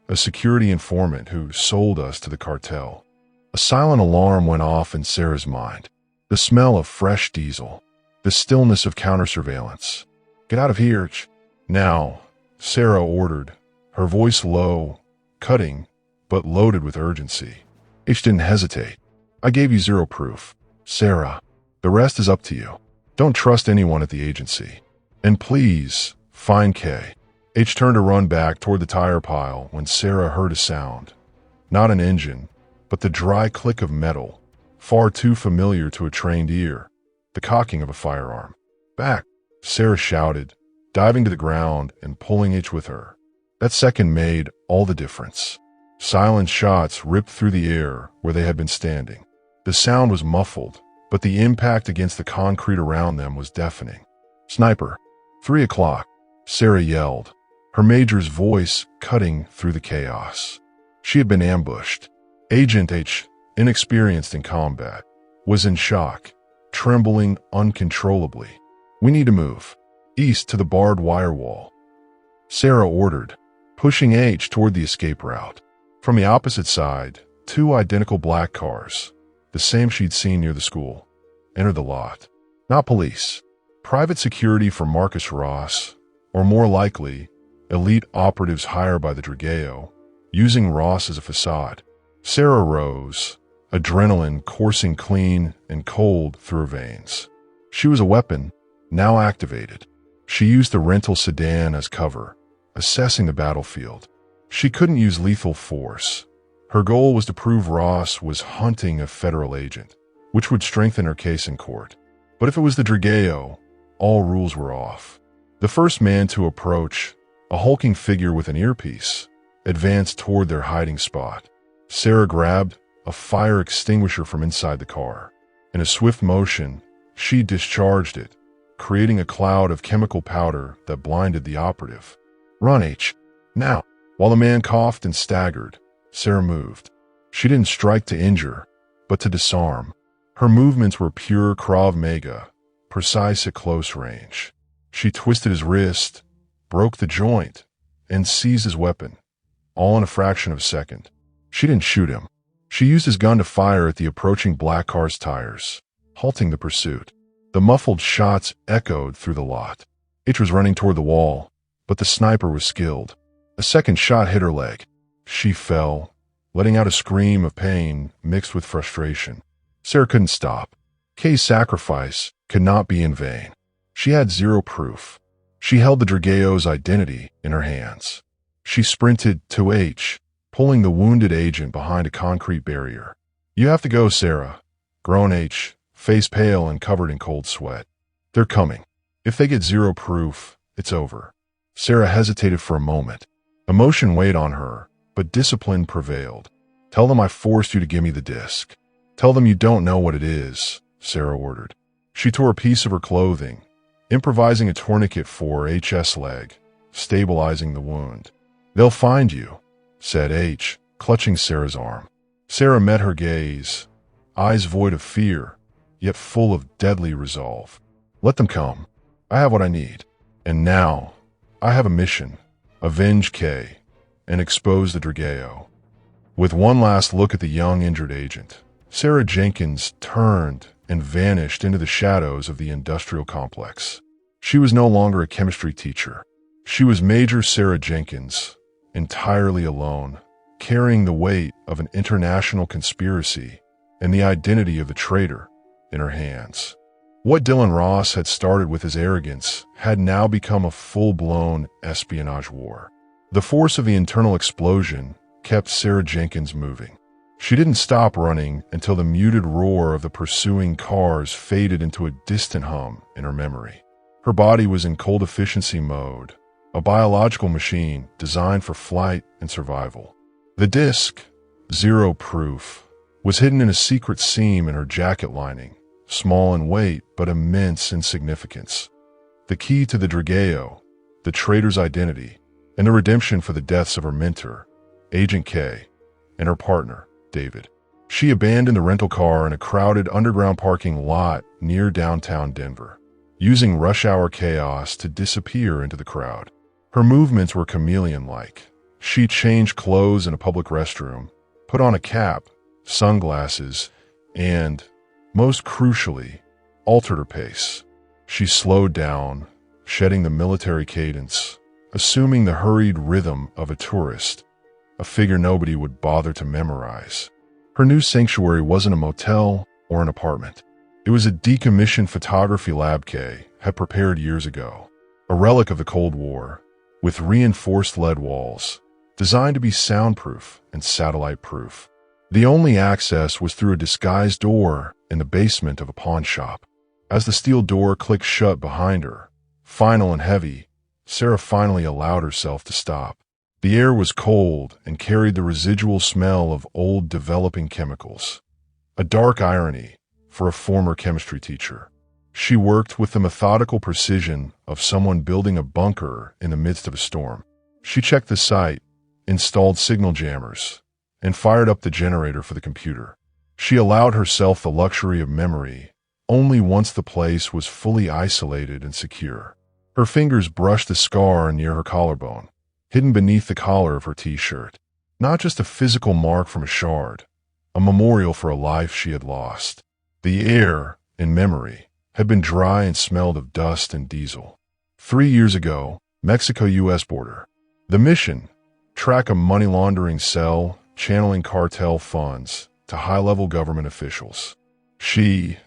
A security informant who sold us to the cartel." A silent alarm went off in Sarah's mind. The smell of fresh diesel. The stillness of counter-surveillance. "Get out of here now," Sarah ordered, her voice low, cutting, but loaded with urgency. H didn't hesitate. "I gave you zero proof, Sarah. The rest is up to you. Don't trust anyone at the agency. And please, find Kay." H turned to run back toward the tire pile when Sarah heard a sound. Not an engine, but the dry click of metal, far too familiar to a trained ear. The cocking of a firearm. "Back!" Sarah shouted, diving to the ground and pulling H with her. That second made all the difference. Silent shots ripped through the air where they had been standing. The sound was muffled, but the impact against the concrete around them was deafening. "Sniper! 3 o'clock!" Sarah yelled, her major's voice cutting through the chaos. She had been ambushed. Agent H, inexperienced in combat, was in shock, trembling uncontrollably. "We need to move. East to the barbed wire wall," Sarah ordered, pushing H toward the escape route. From the opposite side, 2 identical black cars, the same she'd seen near the school, entered the lot. Not police. Private security for Marcus Ross, or more likely, elite operatives hired by the Drageo, using Ross as a facade. Sarah rose, adrenaline coursing clean and cold through her veins. She was a weapon, now activated. She used the rental sedan as cover, assessing the battlefield. She couldn't use lethal force. Her goal was to prove Ross was hunting a federal agent, which would strengthen her case in court. But if it was the Drageo, all rules were off. The first man to approach, a hulking figure with an earpiece, advanced toward their hiding spot. Sarah grabbed a fire extinguisher from inside the car. In a swift motion, she discharged it, creating a cloud of chemical powder that blinded the operative. "Run, H. Now!" While the man coughed and staggered, Sarah moved. She didn't strike to injure, but to disarm. Her movements were pure Krav Maga, precise at close range. She twisted his wrist, broke the joint, and seized his weapon, all in a fraction of a second. She didn't shoot him. She used his gun to fire at the approaching black car's tires, halting the pursuit. The muffled shots echoed through the lot. H was running toward the wall, but the sniper was skilled. A second shot hit her leg. She fell, letting out a scream of pain mixed with frustration. Sarah couldn't stop. Kay's sacrifice could not be in vain. She had zero proof. She held the Drageo's identity in her hands. She sprinted to H, pulling the wounded agent behind a concrete barrier. "You have to go, Sarah," groaned H, face pale and covered in cold sweat. "They're coming. If they get zero proof, it's over." Sarah hesitated for a moment. Emotion weighed on her, but discipline prevailed. "Tell them I forced you to give me the disc. Tell them you don't know what it is," Sarah ordered. She tore a piece of her clothing, improvising a tourniquet for H's leg, stabilizing the wound. "They'll find you," said H, clutching Sarah's arm. Sarah met her gaze, eyes void of fear, yet full of deadly resolve. "Let them come. I have what I need. And now, I have a mission. Avenge Kay and expose the Drageo." With one last look at the young injured agent, Sarah Jenkins turned and vanished into the shadows of the industrial complex. She was no longer a chemistry teacher. She was Major Sarah Jenkins, entirely alone, carrying the weight of an international conspiracy and the identity of the traitor in her hands. What Dylan Ross had started with his arrogance had now become a full-blown espionage war. The force of the internal explosion kept Sarah Jenkins moving. She didn't stop running until the muted roar of the pursuing cars faded into a distant hum in her memory. Her body was in cold efficiency mode, a biological machine designed for flight and survival. The disc, zero proof, was hidden in a secret seam in her jacket lining, small in weight but immense in significance. the key to the Drageo, the traitor's identity, and the redemption for the deaths of her mentor, Agent K, and her partner, David. She abandoned the rental car in a crowded underground parking lot near downtown Denver, using rush hour chaos to disappear into the crowd. Her movements were chameleon-like. She changed clothes in a public restroom, put on a cap, sunglasses, and, most crucially, altered her pace. She slowed down, shedding the military cadence, assuming the hurried rhythm of a tourist, a figure nobody would bother to memorize. Her new sanctuary wasn't a motel or an apartment. It was a decommissioned photography lab Kay had prepared years ago, a relic of the Cold War, with reinforced lead walls, designed to be soundproof and satellite-proof. The only access was through a disguised door in the basement of a pawn shop. As the steel door clicked shut behind her, final and heavy, Sarah finally allowed herself to stop. The air was cold and carried the residual smell of old developing chemicals. A dark irony for a former chemistry teacher. She worked with the methodical precision of someone building a bunker in the midst of a storm. She checked the site, installed signal jammers, and fired up the generator for the computer. She allowed herself the luxury of memory only once the place was fully isolated and secure. Her fingers brushed the scar near her collarbone, hidden beneath the collar of her t-shirt. Not just a physical mark from a shard, a memorial for a life she had lost. The air, in memory, had been dry and smelled of dust and diesel. 3 years ago, Mexico-U.S. border. The mission: track a money laundering cell channeling cartel funds to high-level government officials. She,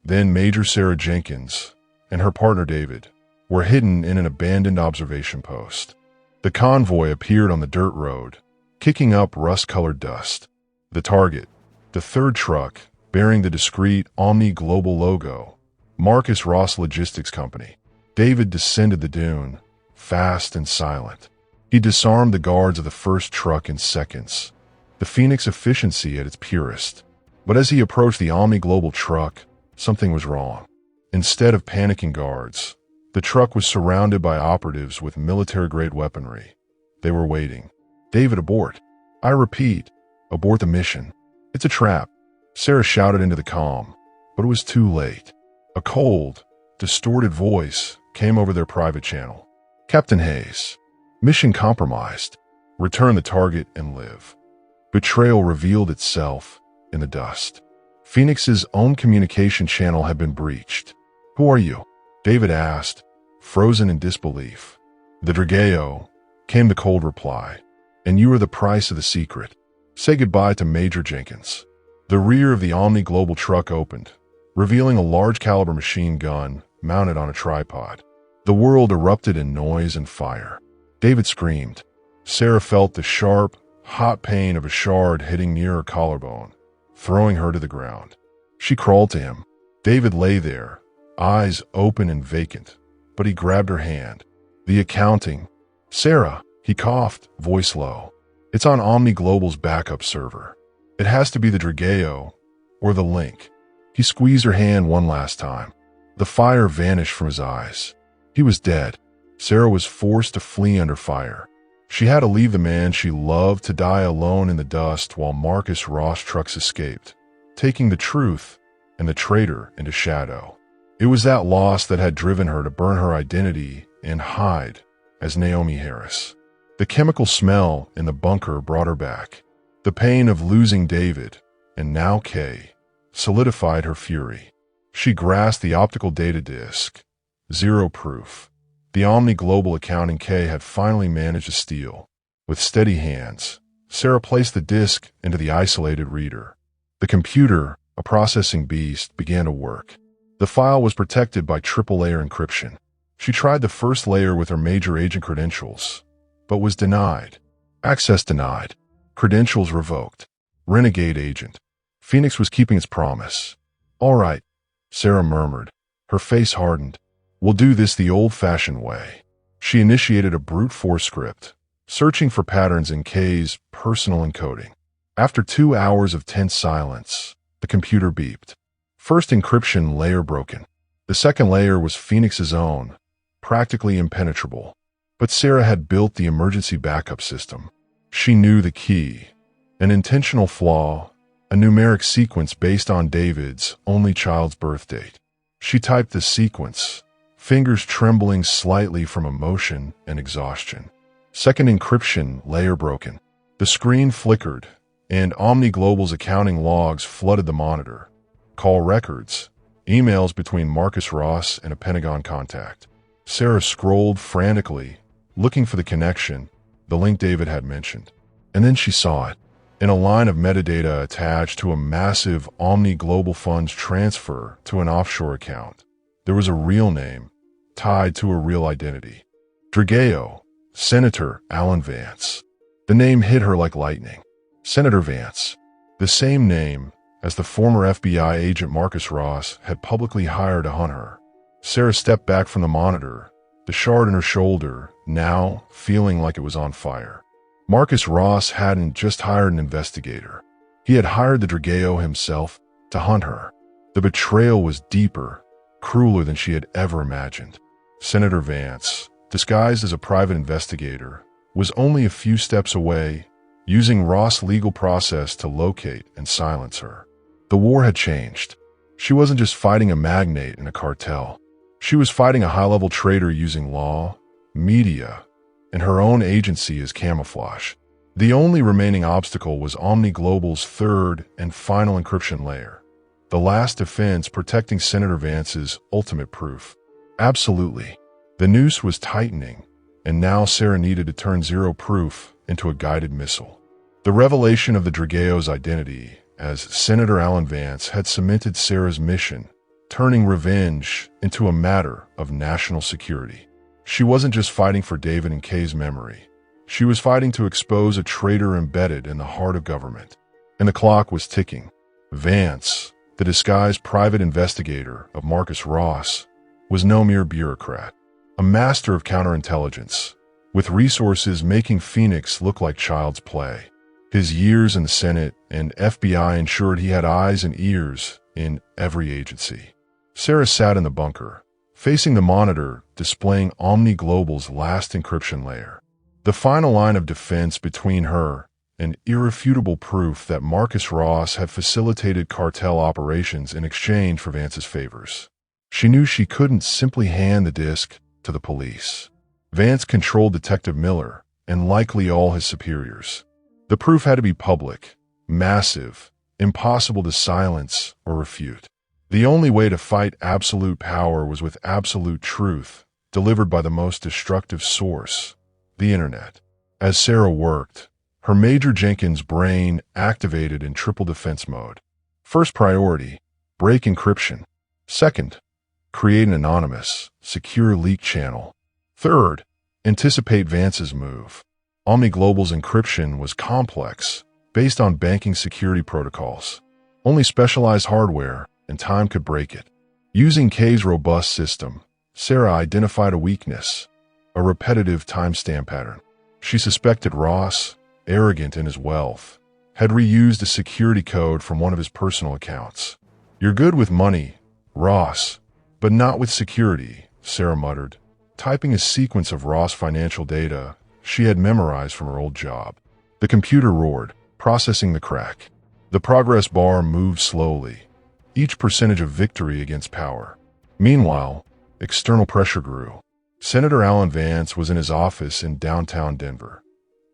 then Major Sarah Jenkins, and her partner David were hidden in an abandoned observation post. The convoy appeared on the dirt road, kicking up rust-colored dust. The target, the third truck bearing the discreet OmniGlobal logo, Marcus Ross Logistics Company. David descended the dune, fast and silent. He disarmed the guards of the first truck in seconds, the Phoenix efficiency at its purest. But as he approached the OmniGlobal truck, something was wrong. Instead of panicking guards, the truck was surrounded by operatives with military-grade weaponry. They were waiting. David, abort. I repeat, abort the mission. It's a trap. Sarah shouted into the comm, but it was too late. A cold, distorted voice came over their private channel. Captain Hayes, mission compromised. Return the target and live. Betrayal revealed itself in the dust. Phoenix's own communication channel had been breached. Who are you? David asked, frozen in disbelief. The Drageo, came the cold reply. And you are the price of the secret. Say goodbye to Major Jenkins. The rear of the OmniGlobal truck opened, revealing a large-caliber machine gun mounted on a tripod. The world erupted in noise and fire. David screamed. Sarah felt the sharp, hot pain of a shard hitting near her collarbone, throwing her to the ground. She crawled to him. David lay there, eyes open and vacant, but he grabbed her hand. The accounting. Sarah, he coughed, voice low. It's on OmniGlobal's backup server. It has to be the Drageo, or the link. He squeezed her hand one last time. The fire vanished from his eyes. He was dead. Sarah was forced to flee under fire. She had to leave the man she loved to die alone in the dust while Marcus Ross trucks escaped, taking the truth and the traitor into shadow. It was that loss that had driven her to burn her identity and hide as Naomi Harris. The chemical smell in the bunker brought her back. The pain of losing David, and now Kay, solidified her fury. She grasped the optical data disk. Zero proof. The OmniGlobal accounting Kay had finally managed to steal. With steady hands, Sarah placed the disk into the isolated reader. The computer, a processing beast, began to work. The file was protected by triple-layer encryption. She tried the first layer with her major agent credentials, but was denied. Access denied. Credentials revoked. Renegade agent. Phoenix was keeping its promise. All right, Sarah murmured. Her face hardened. We'll do this the old-fashioned way. She initiated a brute force script, searching for patterns in Kay's personal encoding. After 2 hours of tense silence, the computer beeped. First encryption layer broken. The second layer was Phoenix's own, practically impenetrable. But Sarah had built the emergency backup system. She knew the key, an intentional flaw, a numeric sequence based on David's only child's birth date. She typed the sequence, fingers trembling slightly from emotion and exhaustion. Second encryption layer broken. The screen flickered, and OmniGlobal's accounting logs flooded the monitor. Call records, emails between Marcus Ross and a Pentagon contact. Sarah scrolled frantically, looking for the connection, the link David had mentioned. And then she saw it. In a line of metadata attached to a massive OmniGlobal funds transfer to an offshore account, there was a real name tied to a real identity. Drageo, Senator Alan Vance. The name hit her like lightning. Senator Vance, the same name as the former FBI agent Marcus Ross had publicly hired to hunt her. Sarah stepped back from the monitor, the shard in her shoulder now feeling like it was on fire. Marcus Ross hadn't just hired an investigator. He had hired the Drageo himself to hunt her. The betrayal was deeper, crueler than she had ever imagined. Senator Vance, disguised as a private investigator, was only a few steps away, using Ross' legal process to locate and silence her. The war had changed. She wasn't just fighting a magnate in a cartel. She was fighting a high-level traitor using law, media, and her own agency as camouflage. The only remaining obstacle was OmniGlobal's third and final encryption layer, the last defense protecting Senator Vance's ultimate proof. Absolutely. The noose was tightening, and now Sarah needed to turn zero proof into a guided missile. The revelation of the Drageo's identity as Senator Alan Vance had cemented Sarah's mission, turning revenge into a matter of national security. She wasn't just fighting for David and Kay's memory. She was fighting to expose a traitor embedded in the heart of government. And the clock was ticking. Vance, the disguised private investigator of Marcus Ross, was no mere bureaucrat, a master of counterintelligence, with resources making Phoenix look like child's play. His years in the Senate and FBI ensured he had eyes and ears in every agency. Sarah sat in the bunker, facing the monitor displaying OmniGlobal's last encryption layer, the final line of defense between her and irrefutable proof that Marcus Ross had facilitated cartel operations in exchange for Vance's favors. She knew she couldn't simply hand the disk to the police. Vance controlled Detective Miller and likely all his superiors. The proof had to be public, massive, impossible to silence or refute. The only way to fight absolute power was with absolute truth, delivered by the most destructive source, the internet. As Sarah worked, her Major Jenkins brain activated in triple defense mode. First priority, break encryption. Second, create an anonymous, secure leak channel. Third, anticipate Vance's move. OmniGlobal's encryption was complex, based on banking security protocols. Only specialized hardware and time could break it. Using Kay's robust system, Sarah identified a weakness, a repetitive timestamp pattern. She suspected Ross, arrogant in his wealth, had reused a security code from one of his personal accounts. "You're good with money, Ross, but not with security," Sarah muttered, typing a sequence of Ross financial data she had memorized from her old job. The computer roared, processing the crack. The progress bar moved slowly, each percentage of victory against power. Meanwhile, external pressure grew. Senator Alan Vance was in his office in downtown Denver,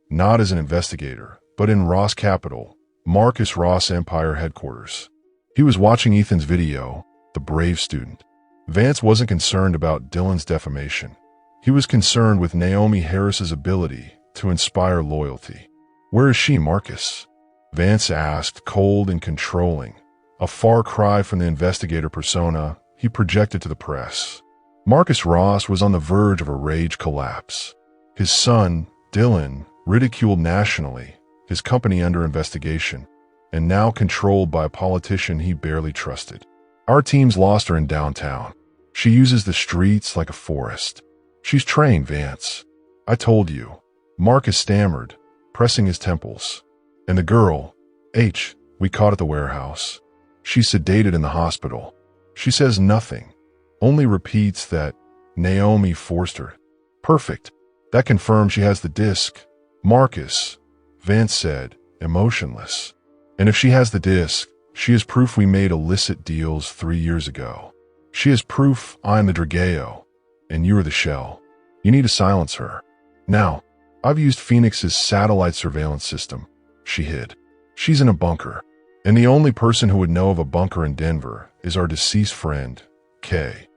not as an investigator, but in Ross Capital, Marcus Ross Empire headquarters. He was watching Ethan's video, The Brave Student. Vance wasn't concerned about Dylan's defamation. He was concerned with Naomi Harris's ability to inspire loyalty. "Where is she, Marcus?" Vance asked, cold and controlling, a far cry from the investigator persona he projected to the press. Marcus Ross was on the verge of a rage collapse. His son, Dylan, ridiculed nationally, his company under investigation, and now controlled by a politician he barely trusted. "Our team's lost her in downtown. She uses the streets like a forest. She's trained, Vance. I told you," Marcus stammered, pressing his temples. "And the girl, H, we caught at the warehouse. She's sedated in the hospital. She says nothing, only repeats that Naomi forced her. Perfect. That confirms she has the disc. Marcus, Vance said, emotionless. And if she has the disc, she has proof we made illicit deals 3 years ago. She has proof I'm the Drageo, and you are the shell. You need to silence her. Now, I've used Phoenix's satellite surveillance system. She hid. She's in a bunker. And the only person who would know of a bunker in Denver is our deceased friend, Kay.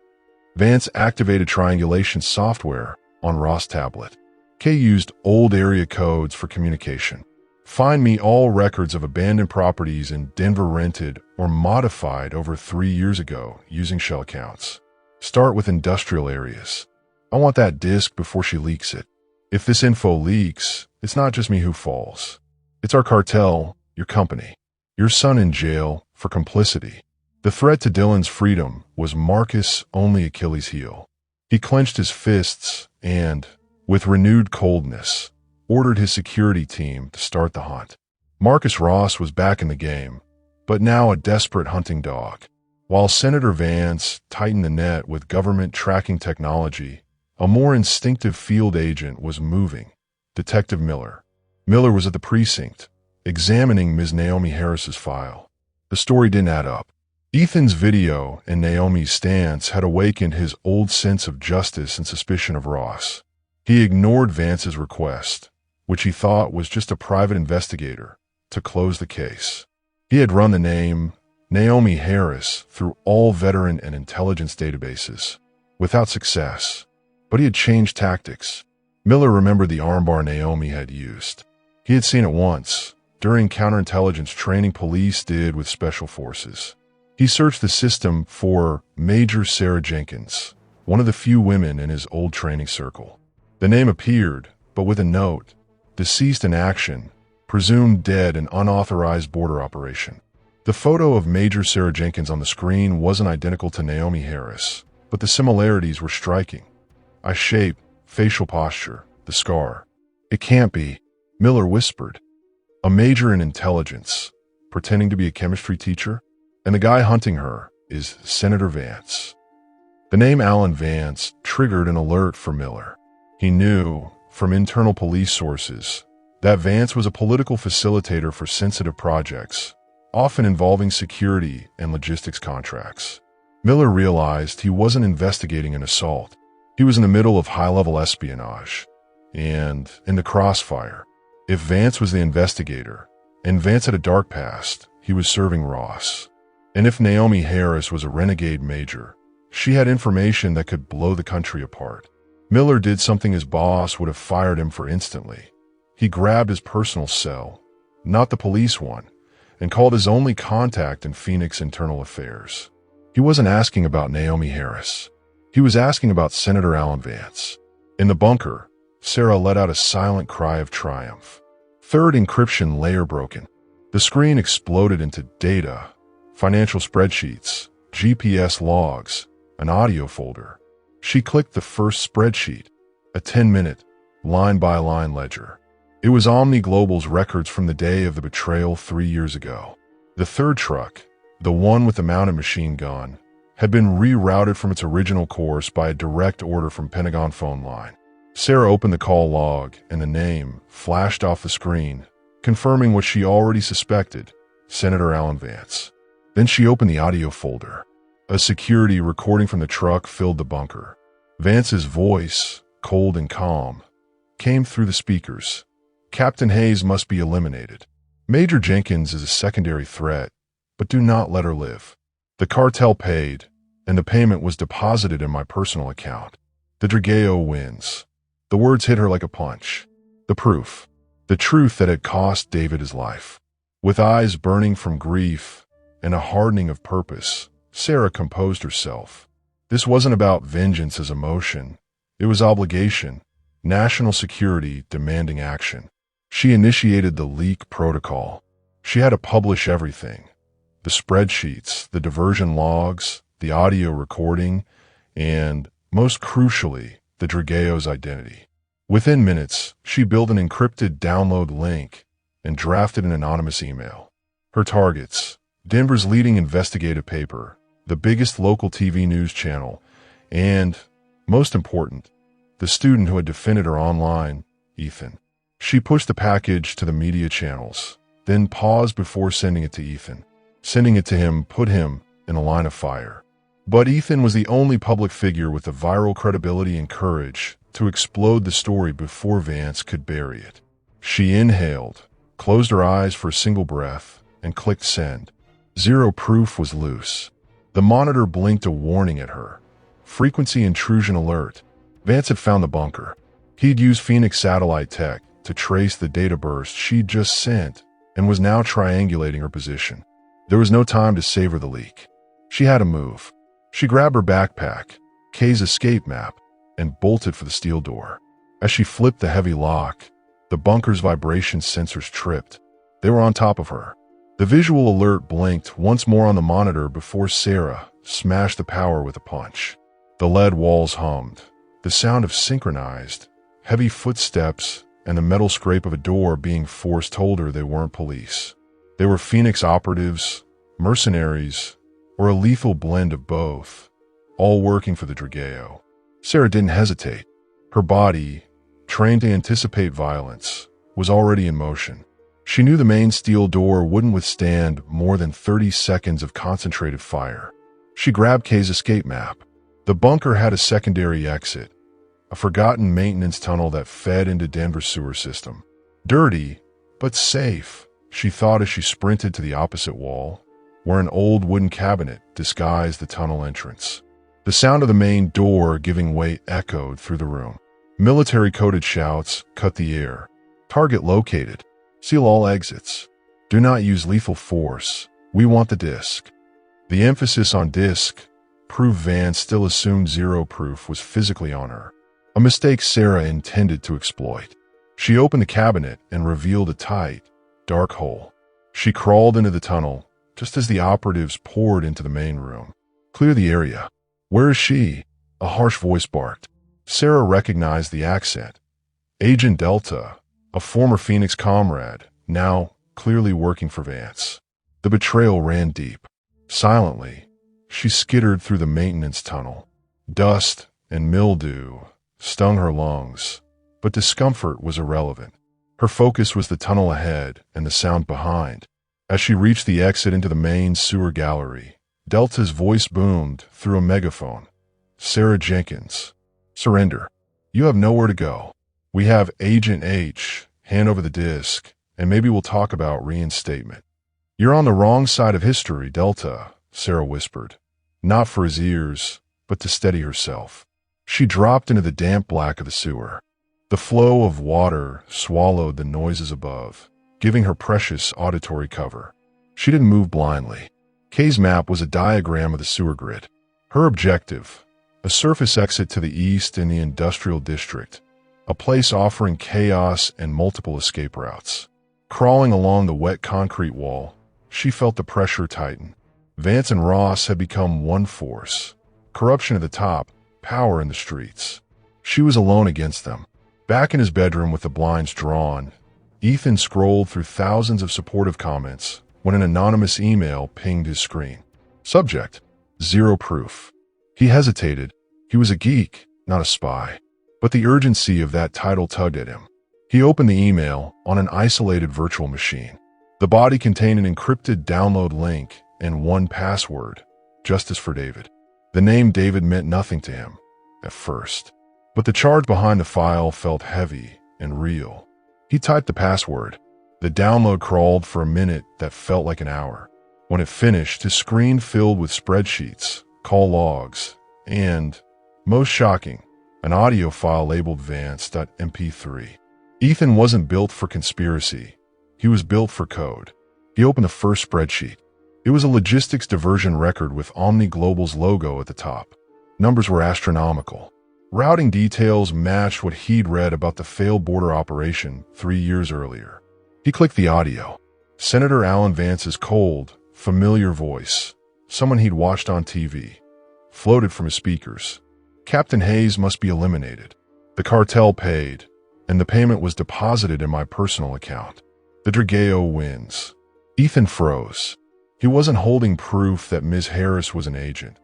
Vance activated triangulation software on Ross' tablet. Kay used old area codes for communication. Find me all records of abandoned properties in Denver rented or modified over 3 years ago using shell accounts. Start with industrial areas. I want that disk before she leaks it. If this info leaks, it's not just me who falls. It's our cartel, your company. Your son in jail for complicity. The threat to Dylan's freedom was Marcus' only Achilles heel. He clenched his fists and, with renewed coldness, ordered his security team to start the hunt. Marcus Ross was back in the game, but now a desperate hunting dog. While Senator Vance tightened the net with government tracking technology, a more instinctive field agent was moving, Detective Miller. Miller was at the precinct, examining Ms. Naomi Harris's file. The story didn't add up. Ethan's video and Naomi's stance had awakened his old sense of justice and suspicion of Ross. He ignored Vance's request, which he thought was just a private investigator, to close the case. He had run the name Naomi Harris through all veteran and intelligence databases, without success, but he had changed tactics. Miller remembered the armbar Naomi had used. He had seen it once, during counterintelligence training police did with special forces. He searched the system for Major Sarah Jenkins, one of the few women in his old training circle. The name appeared, but with a note, deceased in action, presumed dead in unauthorized border operation. The photo of Major Sarah Jenkins on the screen wasn't identical to Naomi Harris, but the similarities were striking. Eye shape, facial posture, the scar. It can't be, Miller whispered. A major in intelligence, pretending to be a chemistry teacher? And the guy hunting her is Senator Vance. The name Alan Vance triggered an alert for Miller. He knew, from internal police sources, that Vance was a political facilitator for sensitive projects, often involving security and logistics contracts. Miller realized he wasn't investigating an assault. He was in the middle of high-level espionage, and in the crossfire. If Vance was the investigator, and Vance had a dark past, he was serving Ross. And if Naomi Harris was a renegade major, she had information that could blow the country apart. Miller did something his boss would have fired him for instantly. He grabbed his personal cell, not the police one, and called his only contact in Phoenix Internal Affairs. He wasn't asking about Naomi Harris. He was asking about Senator Alan Vance. In the bunker, Sarah let out a silent cry of triumph. Third encryption layer broken. The screen exploded into data, financial spreadsheets, GPS logs, an audio folder. She clicked the first spreadsheet, a 10-minute, line-by-line ledger. It was OmniGlobal's records from the day of the betrayal 3 years ago. The third truck, the one with the mounted machine gun, had been rerouted from its original course by a direct order from Pentagon phone line. Sarah opened the call log, and the name flashed off the screen, confirming what she already suspected, Senator Alan Vance. Then she opened the audio folder. A security recording from the truck filled the bunker. Vance's voice, cold and calm, came through the speakers. Captain Hayes must be eliminated. Major Jenkins is a secondary threat, but do not let her live. The cartel paid, and the payment was deposited in my personal account. The Drageo wins. The words hit her like a punch. The proof. The truth that had cost David his life. With eyes burning from grief and a hardening of purpose, Sarah composed herself. This wasn't about vengeance as emotion. It was obligation, national security demanding action. She initiated the leak protocol. She had to publish everything. The spreadsheets, the diversion logs, the audio recording, and, most crucially, the Drageo's identity. Within minutes, she built an encrypted download link and drafted an anonymous email. Her targets: Denver's leading investigative paper, the biggest local TV news channel, and Most important, the student who had defended her online, Ethan. She pushed the package to the media channels, then paused before sending it to Ethan. Sending it to him put him in a line of fire. But Ethan was the only public figure with the viral credibility and courage to explode the story before Vance could bury it. She inhaled, closed her eyes for a single breath, and clicked send. Zero proof was loose. The monitor blinked a warning at her. Frequency intrusion alert. Vance had found the bunker. He'd used Phoenix satellite tech to trace the data burst she'd just sent and was now triangulating her position. There was no time to savor the leak. She had to move. She grabbed her backpack, Kay's escape map, and bolted for the steel door. As she flipped the heavy lock, the bunker's vibration sensors tripped. They were on top of her. The visual alert blinked once more on the monitor before Sarah smashed the power with a punch. The lead walls hummed. The sound of synchronized, heavy footsteps and the metal scrape of a door being forced told her they weren't police. They were Phoenix operatives, mercenaries, or a lethal blend of both, all working for the Drageo. Sarah didn't hesitate. Her body, trained to anticipate violence, was already in motion. She knew the main steel door wouldn't withstand more than 30 seconds of concentrated fire. She grabbed Kay's escape map. The bunker had a secondary exit, a forgotten maintenance tunnel that fed into Denver's sewer system. Dirty, but safe, she thought as she sprinted to the opposite wall, where an old wooden cabinet disguised the tunnel entrance. The sound of the main door giving way echoed through the room. Military-coded shouts cut the air. Target located. Seal all exits. Do not use lethal force. We want the disc. The emphasis on disc proved Vance still assumed zero proof was physically on her, a mistake Sarah intended to exploit. She opened the cabinet and revealed a tight, dark hole. She crawled into the tunnel just as the operatives poured into the main room. Clear the area. Where is she? A harsh voice barked. Sarah recognized the accent. Agent Delta, a former Phoenix comrade, now clearly working for Vance. The betrayal ran deep. Silently, she skittered through the maintenance tunnel. Dust and mildew stung her lungs, but discomfort was irrelevant. Her focus was the tunnel ahead and the sound behind. As she reached the exit into the main sewer gallery, Delta's voice boomed through a megaphone. Sarah Jenkins, surrender. You have nowhere to go. We have Agent H. Hand over the disc, and maybe we'll talk about reinstatement. You're on the wrong side of history, Delta, Sarah whispered. Not for his ears, but to steady herself. She dropped into the damp black of the sewer. The flow of water swallowed the noises above, giving her precious auditory cover. She didn't move blindly. Kay's map was a diagram of the sewer grid. Her objective, a surface exit to the east in the industrial district, a place offering chaos and multiple escape routes. Crawling along the wet concrete wall, she felt the pressure tighten. Vance and Ross had become one force. Corruption at the top, power in the streets. She was alone against them. Back in his bedroom with the blinds drawn, Ethan scrolled through thousands of supportive comments when an anonymous email pinged his screen. Subject: zero proof. He hesitated. He was a geek, not a spy. But the urgency of that title tugged at him. He opened the email on an isolated virtual machine. The body contained an encrypted download link and one password: Justice for David. The name David meant nothing to him at first, but the charge behind the file felt heavy and real. He typed the password. The download crawled for a minute that felt like an hour. When it finished, his screen filled with spreadsheets, call logs, and, most shocking, an audio file labeled Vance.mp3. Ethan wasn't built for conspiracy. He was built for code. He opened the first spreadsheet. It was a logistics diversion record with OmniGlobal's logo at the top. Numbers were astronomical. Routing details matched what he'd read about the failed border operation 3 years earlier. He clicked the audio. Senator Alan Vance's cold, familiar voice, someone he'd watched on TV, floated from his speakers. Captain Hayes must be eliminated. The cartel paid, and the payment was deposited in my personal account. The Drageo wins. Ethan froze. He wasn't holding proof that Ms. Harris was an agent.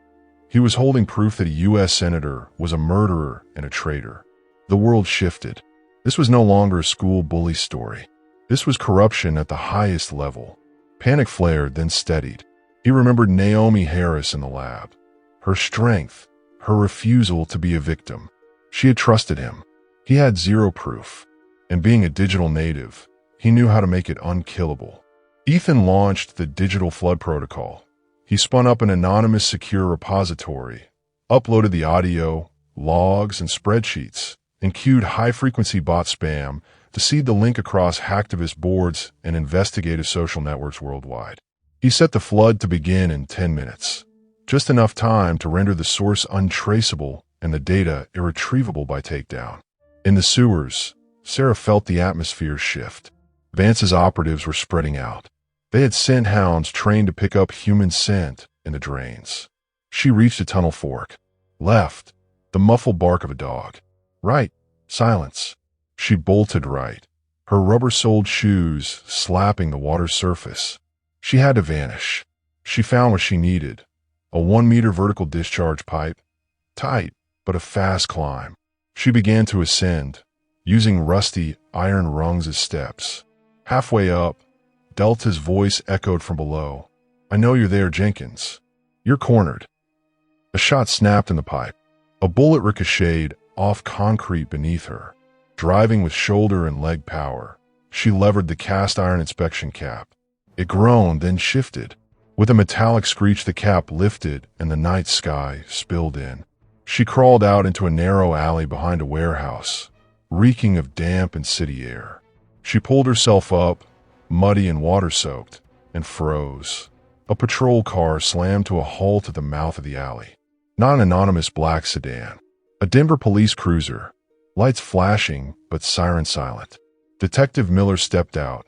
He was holding proof that a U.S. senator was a murderer and a traitor. The world shifted. This was no longer a school bully story. This was corruption at the highest level. Panic flared, then steadied. He remembered Naomi Harris in the lab. Her strength, her refusal to be a victim. She had trusted him. He had zero proof. And being a digital native, he knew how to make it unkillable. Ethan launched the Digital Flood Protocol. He spun up an anonymous secure repository, uploaded the audio, logs, and spreadsheets, and queued high-frequency bot spam to seed the link across hacktivist boards and investigative social networks worldwide. He set the flood to begin in 10 minutes, just enough time to render the source untraceable and the data irretrievable by takedown. In the sewers, Sarah felt the atmosphere shift. Vance's operatives were spreading out. They had scent hounds trained to pick up human scent in the drains. She reached a tunnel fork. Left, the muffled bark of a dog. Right, silence. She bolted right, her rubber-soled shoes slapping the water's surface. She had to vanish. She found what she needed, a 1-meter vertical discharge pipe. Tight, but a fast climb. She began to ascend, using rusty iron rungs as steps. Halfway up, Delta's voice echoed from below. "I know you're there, Jenkins. You're cornered." A shot snapped in the pipe. A bullet ricocheted off concrete beneath her. Driving with shoulder and leg power, she levered the cast iron inspection cap. It groaned, then shifted. With a metallic screech, the cap lifted and the night sky spilled in. She crawled out into a narrow alley behind a warehouse, reeking of damp and city air. She pulled herself up, muddy and water-soaked, and froze. A patrol car slammed to a halt at the mouth of the alley. Not an anonymous black sedan. A Denver police cruiser, lights flashing but siren silent. Detective Miller stepped out,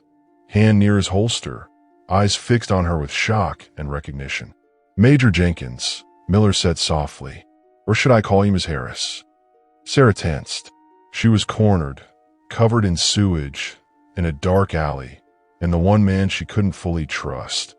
hand near his holster, eyes fixed on her with shock and recognition. "Major Jenkins," Miller said softly. "Or should I call you Ms. Harris?" Sarah tensed. She was cornered, covered in sewage, in a dark alley, and the one man she couldn't fully trust,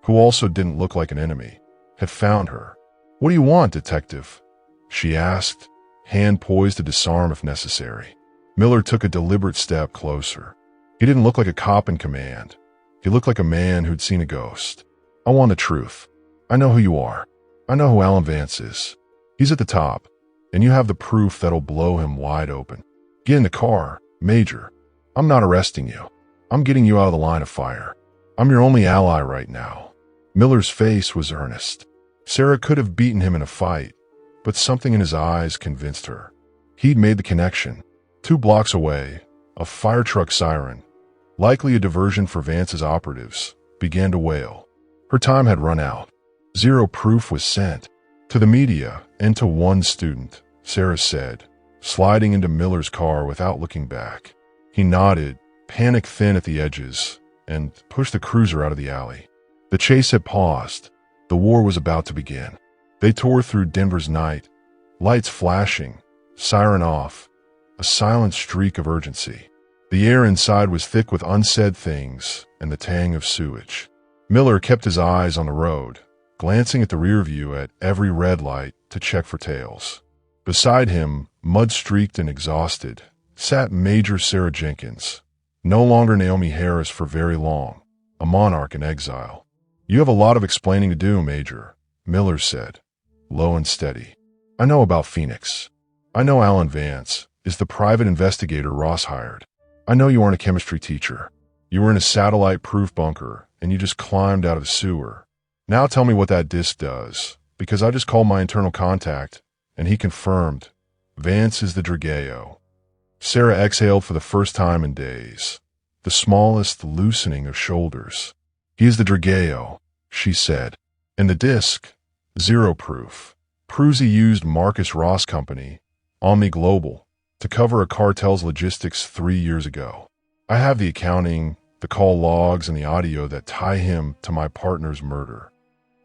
who also didn't look like an enemy, had found her. "What do you want, detective?" she asked, hand poised to disarm if necessary. Miller took a deliberate step closer. He didn't look like a cop in command. He looked like a man who'd seen a ghost. "I want the truth. I know who you are. I know who Alan Vance is. He's at the top, and you have the proof that'll blow him wide open. Get in the car, Major. I'm not arresting you. I'm getting you out of the line of fire. I'm your only ally right now." Miller's face was earnest. Sarah could have beaten him in a fight, but something in his eyes convinced her. He'd made the connection. 2 blocks away, a fire truck siren, likely a diversion for Vance's operatives, began to wail. Her time had run out. Zero proof was sent. "To the media and to one student," Sarah said, sliding into Miller's car without looking back. He nodded, panic-thin at the edges, and pushed the cruiser out of the alley. The chase had paused. The war was about to begin. They tore through Denver's night, lights flashing, siren off, a silent streak of urgency. The air inside was thick with unsaid things and the tang of sewage. Miller kept his eyes on the road, glancing at the rear view at every red light to check for tails. Beside him, mud-streaked and exhausted, sat Major Sarah Jenkins, no longer Naomi Harris for very long, a monarch in exile. "You have a lot of explaining to do, Major," Miller said, low and steady. "I know about Phoenix. I know Alan Vance is the private investigator Ross hired. I know you aren't a chemistry teacher. You were in a satellite-proof bunker, and you just climbed out of the sewer. Now tell me what that disc does, because I just called my internal contact, and he confirmed. Vance is the Drageo." Sarah exhaled for the first time in days, the smallest loosening of shoulders. "He is the Drageo," she said. "And the disc, zero proof, proves he used Marcus Ross' company, OmniGlobal, to cover a cartel's logistics 3 years ago. I have the accounting, the call logs, and the audio that tie him to my partner's murder."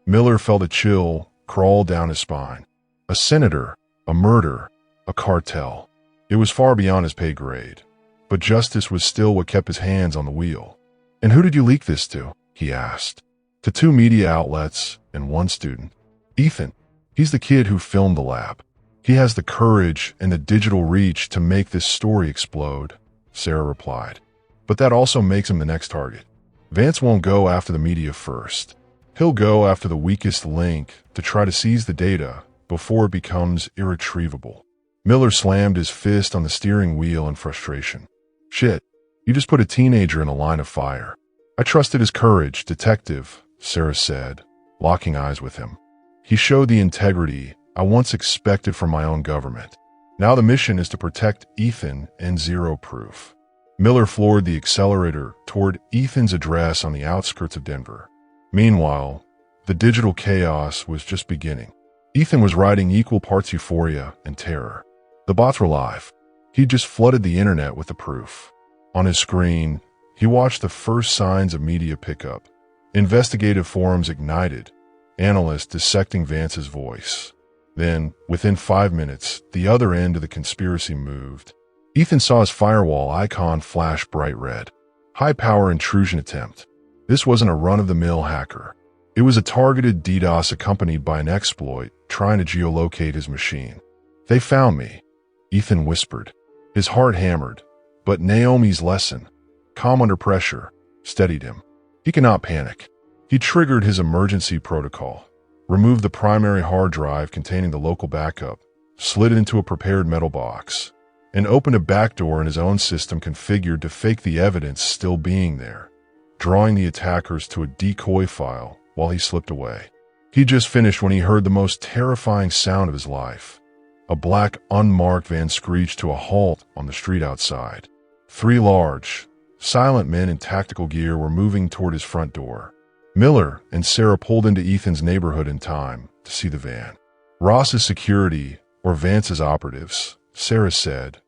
Miller felt a chill crawl down his spine. A senator, a murder, a cartel. It was far beyond his pay grade, but justice was still what kept his hands on the wheel. "And who did you leak this to?" he asked. "To 2 media outlets and 1 student. Ethan." He's the kid who filmed the lab. He has the courage and the digital reach to make this story explode, Sarah replied. But that also makes him the next target. Vance won't go after the media first. He'll go after the weakest link to try to seize the data before it becomes irretrievable. Miller slammed his fist on the steering wheel in frustration. Shit, you just put a teenager in a line of fire. I trusted his courage, detective, Sarah said, locking eyes with him. He showed the integrity I once expected from my own government. Now the mission is to protect Ethan and zero proof. Miller floored the accelerator toward Ethan's address on the outskirts of Denver. Meanwhile, the digital chaos was just beginning. Ethan was riding equal parts euphoria and terror. The bots were live. He just flooded the internet with the proof. On his screen, he watched the first signs of media pickup. Investigative forums ignited, analysts dissecting Vance's voice. Then, within 5 minutes, the other end of the conspiracy moved. Ethan saw his firewall icon flash bright red. High-power intrusion attempt. This wasn't a run-of-the-mill hacker. It was a targeted DDoS accompanied by an exploit trying to geolocate his machine. They found me, Ethan whispered. His heart hammered, but Naomi's lesson, calm under pressure, steadied him. He cannot panic. He triggered his emergency protocol, removed the primary hard drive containing the local backup, slid it into a prepared metal box, and opened a backdoor in his own system configured to fake the evidence still being there, drawing the attackers to a decoy file while he slipped away. He just finished when he heard the most terrifying sound of his life. A black, unmarked van screeched to a halt on the street outside. 3 large, silent men in tactical gear were moving toward his front door. Miller and Sarah pulled into Ethan's neighborhood in time to see the van. Ross's security, or Vance's operatives, Sarah said,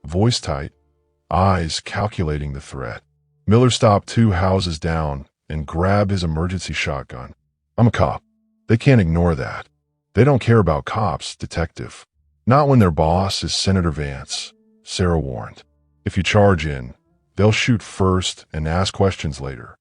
voice tight, eyes calculating the threat. Miller stopped 2 houses down and grabbed his emergency shotgun. I'm a cop. They can't ignore that. They don't care about cops, detective. Not when their boss is Senator Vance, Sarah warned. If you charge in, they'll shoot first and ask questions later.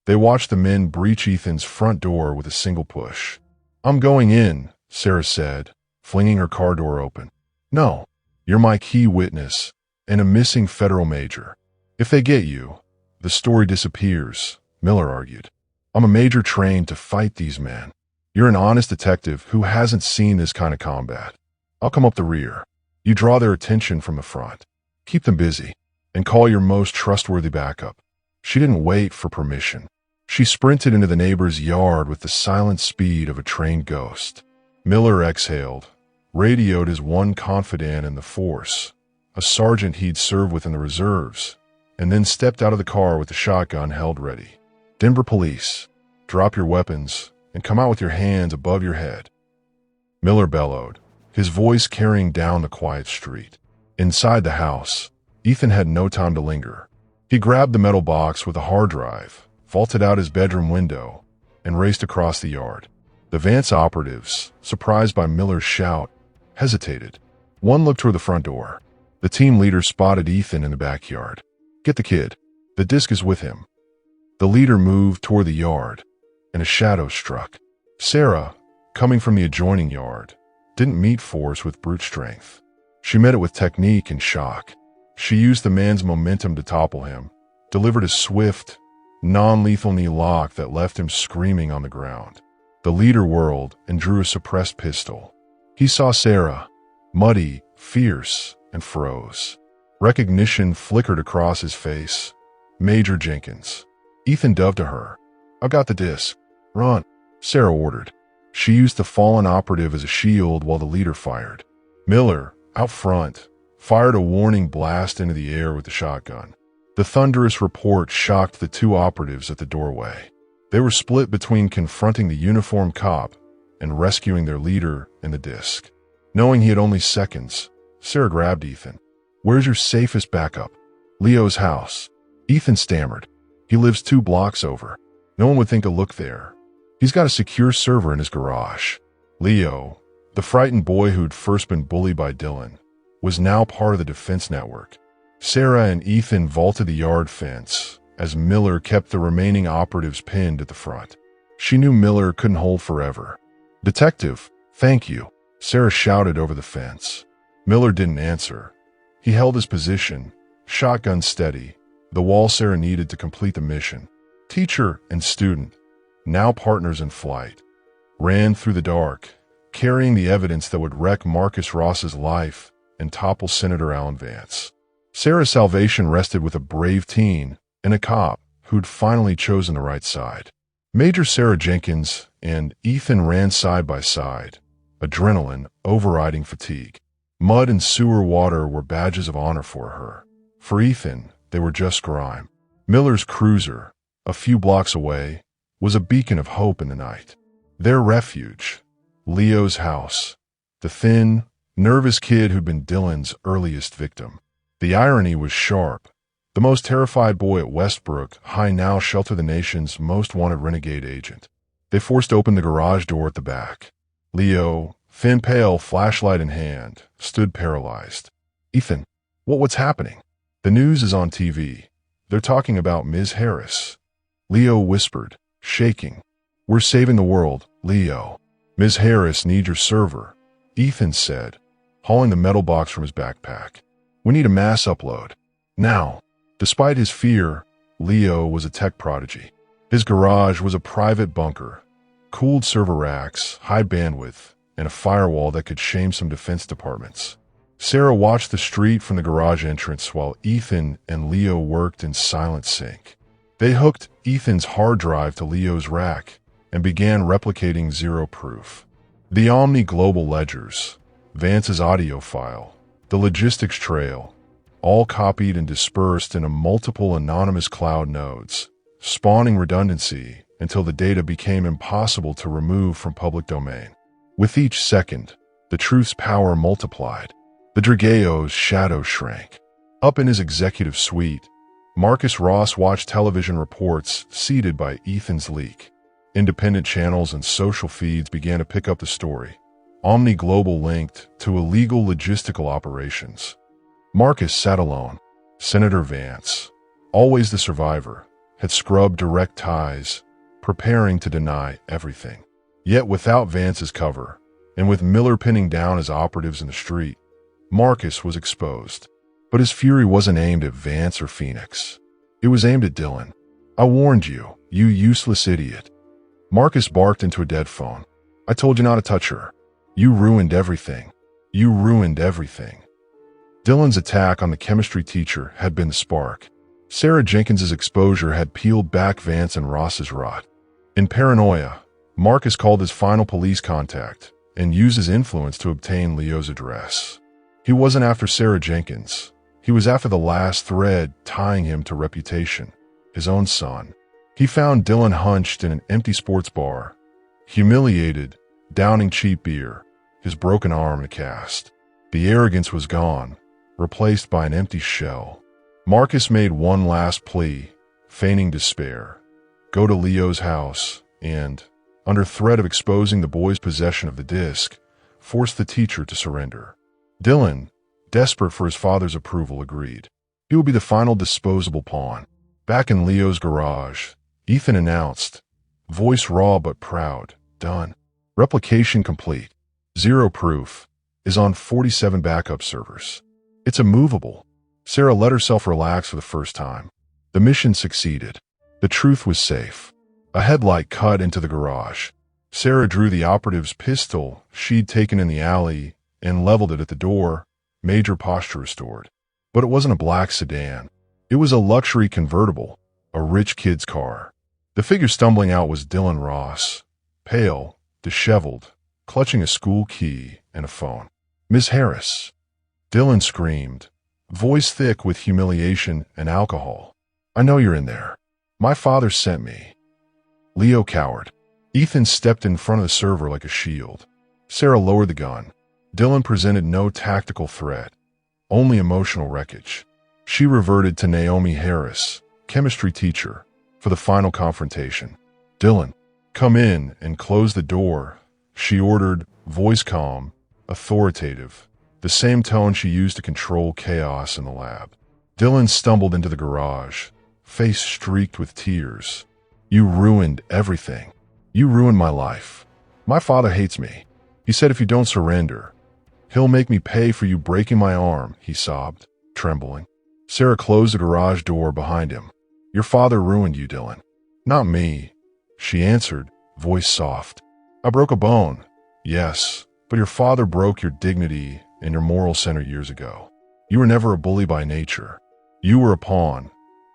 They watched the men breach Ethan's front door with a single push. I'm going in, Sarah said, flinging her car door open. No, you're my key witness and a missing federal major. If they get you, the story disappears, Miller argued. I'm a major trained to fight these men. You're an honest detective who hasn't seen this kind of combat. I'll come up the rear. You draw their attention from the front. Keep them busy, and call your most trustworthy backup. She didn't wait for permission. She sprinted into the neighbor's yard with the silent speed of a trained ghost. Miller exhaled, radioed his one confidant in the force, a sergeant he'd served with in the reserves, and then stepped out of the car with the shotgun held ready. Denver police, drop your weapons and come out with your hands above your head. Miller bellowed, his voice carrying down the quiet street. Inside the house, Ethan had no time to linger. He grabbed the metal box with a hard drive, vaulted out his bedroom window, and raced across the yard. The Vance operatives, surprised by Miller's shout, hesitated. One looked toward the front door. The team leader spotted Ethan in the backyard. Get the kid. The disc is with him. The leader moved toward the yard, and a shadow struck. Sarah, coming from the adjoining yard, didn't meet force with brute strength. She met it with technique and shock. She used the man's momentum to topple him, delivered a swift, non-lethal knee lock that left him screaming on the ground. The leader whirled and drew a suppressed pistol. He saw Sarah, muddy, fierce, and froze. Recognition flickered across his face. Major Jenkins. Ethan dove to her. I got the disc. Run, Sarah ordered. She used the fallen operative as a shield while the leader fired. Miller, out front, fired a warning blast into the air with the shotgun. The thunderous report shocked the 2 operatives at the doorway. They were split between confronting the uniformed cop and rescuing their leader in the disc. Knowing he had only seconds, Sarah grabbed Ethan. Where's your safest backup? Leo's house. Ethan stammered. He lives 2 blocks over. No one would think to look there. He's got a secure server in his garage. Leo, the frightened boy who'd first been bullied by Dylan, was now part of the defense network. Sarah and Ethan vaulted the yard fence as Miller kept the remaining operatives pinned at the front. She knew Miller couldn't hold forever. Detective, "Thank you," Sarah shouted over the fence. Miller didn't answer. He held his position, shotgun steady, the wall Sarah needed to complete the mission. Teacher and student, now partners in flight, ran through the dark, carrying the evidence that would wreck Marcus Ross's life and topple Senator Alan Vance. Sarah's salvation rested with a brave teen and a cop who'd finally chosen the right side. Major Sarah Jenkins and Ethan ran side by side, adrenaline overriding fatigue. Mud and sewer water were badges of honor for her. For Ethan, they were just grime. Miller's cruiser, a few blocks away, was a beacon of hope in the night. Their refuge, Leo's house, the thin, nervous kid who'd been Dylan's earliest victim. The irony was sharp. The most terrified boy at Westbrook High now sheltered the nation's most wanted renegade agent. They forced open the garage door at the back. Leo, thin pale, flashlight in hand, stood paralyzed. "Ethan, what's happening?" "The news is on TV. They're talking about Ms. Harris." Leo whispered, shaking. "We're saving the world, Leo. Ms. Harris needs your server," Ethan said, hauling the metal box from his backpack. "We need a mass upload. Now." Despite his fear, Leo was a tech prodigy. His garage was a private bunker, cooled server racks, high bandwidth, and a firewall that could shame some defense departments. Sarah watched the street from the garage entrance while Ethan and Leo worked in silent sync. They hooked Ethan's hard drive to Leo's rack and began replicating zero proof. The OmniGlobal ledgers, Vance's audio file, the logistics trail, all copied and dispersed into multiple anonymous cloud nodes, spawning redundancy until the data became impossible to remove from public domain. With each second, the truth's power multiplied. The Drageo's shadow shrank. Up in his executive suite, Marcus Ross watched television reports seeded by Ethan's leak. Independent channels and social feeds began to pick up the story. OmniGlobal linked to illegal logistical operations. Marcus sat alone. Senator Vance, always the survivor, had scrubbed direct ties, preparing to deny everything. Yet without Vance's cover, and with Miller pinning down his operatives in the street, Marcus was exposed. But his fury wasn't aimed at Vance or Phoenix. It was aimed at Dylan. "I warned you, you useless idiot." Marcus barked into a dead phone. "I told you not to touch her. You ruined everything. You ruined everything." Dylan's attack on the chemistry teacher had been the spark. Sarah Jenkins's exposure had peeled back Vance and Ross's rot. In paranoia, Marcus called his final police contact and used his influence to obtain Leo's address. He wasn't after Sarah Jenkins. He was after the last thread tying him to reputation, his own son. He found Dylan hunched in an empty sports bar, humiliated, downing cheap beer, his broken arm in a cast. The arrogance was gone, replaced by an empty shell. Marcus made one last plea, feigning despair. Go to Leo's house and, under threat of exposing the boy's possession of the disc, force the teacher to surrender. Dylan, desperate for his father's approval, agreed. He would be the final disposable pawn. Back in Leo's garage, Ethan announced, voice raw but proud, "Done. Replication complete. Zero proof. Is on 47 backup servers. It's immovable." Sarah let herself relax for the first time. The mission succeeded. The truth was safe. A headlight cut into the garage. Sarah drew the operative's pistol she'd taken in the alley and leveled it at the door, major posture restored. But it wasn't a black sedan. It was a luxury convertible, a rich kid's car. The figure stumbling out was Dylan Ross, pale, disheveled, clutching a school key and a phone. "Miss Harris." Dylan screamed, voice thick with humiliation and alcohol. "I know you're in there. My father sent me." Leo cowered. Ethan stepped in front of the server like a shield. Sarah lowered the gun. Dylan presented no tactical threat, only emotional wreckage. She reverted to Naomi Harris, chemistry teacher, for the final confrontation. "Dylan, come in and close the door," she ordered, voice calm, authoritative, the same tone she used to control chaos in the lab. Dylan stumbled into the garage, face streaked with tears. "You ruined everything. You ruined my life. My father hates me. He said if you don't surrender, he'll make me pay for you breaking my arm, he sobbed, trembling. Sarah closed the garage door behind him. Your father ruined you, Dylan. Not me, she answered, voice soft. I broke a bone, yes, but your father broke your dignity and your moral center years ago. You were never a bully by nature. You were a pawn,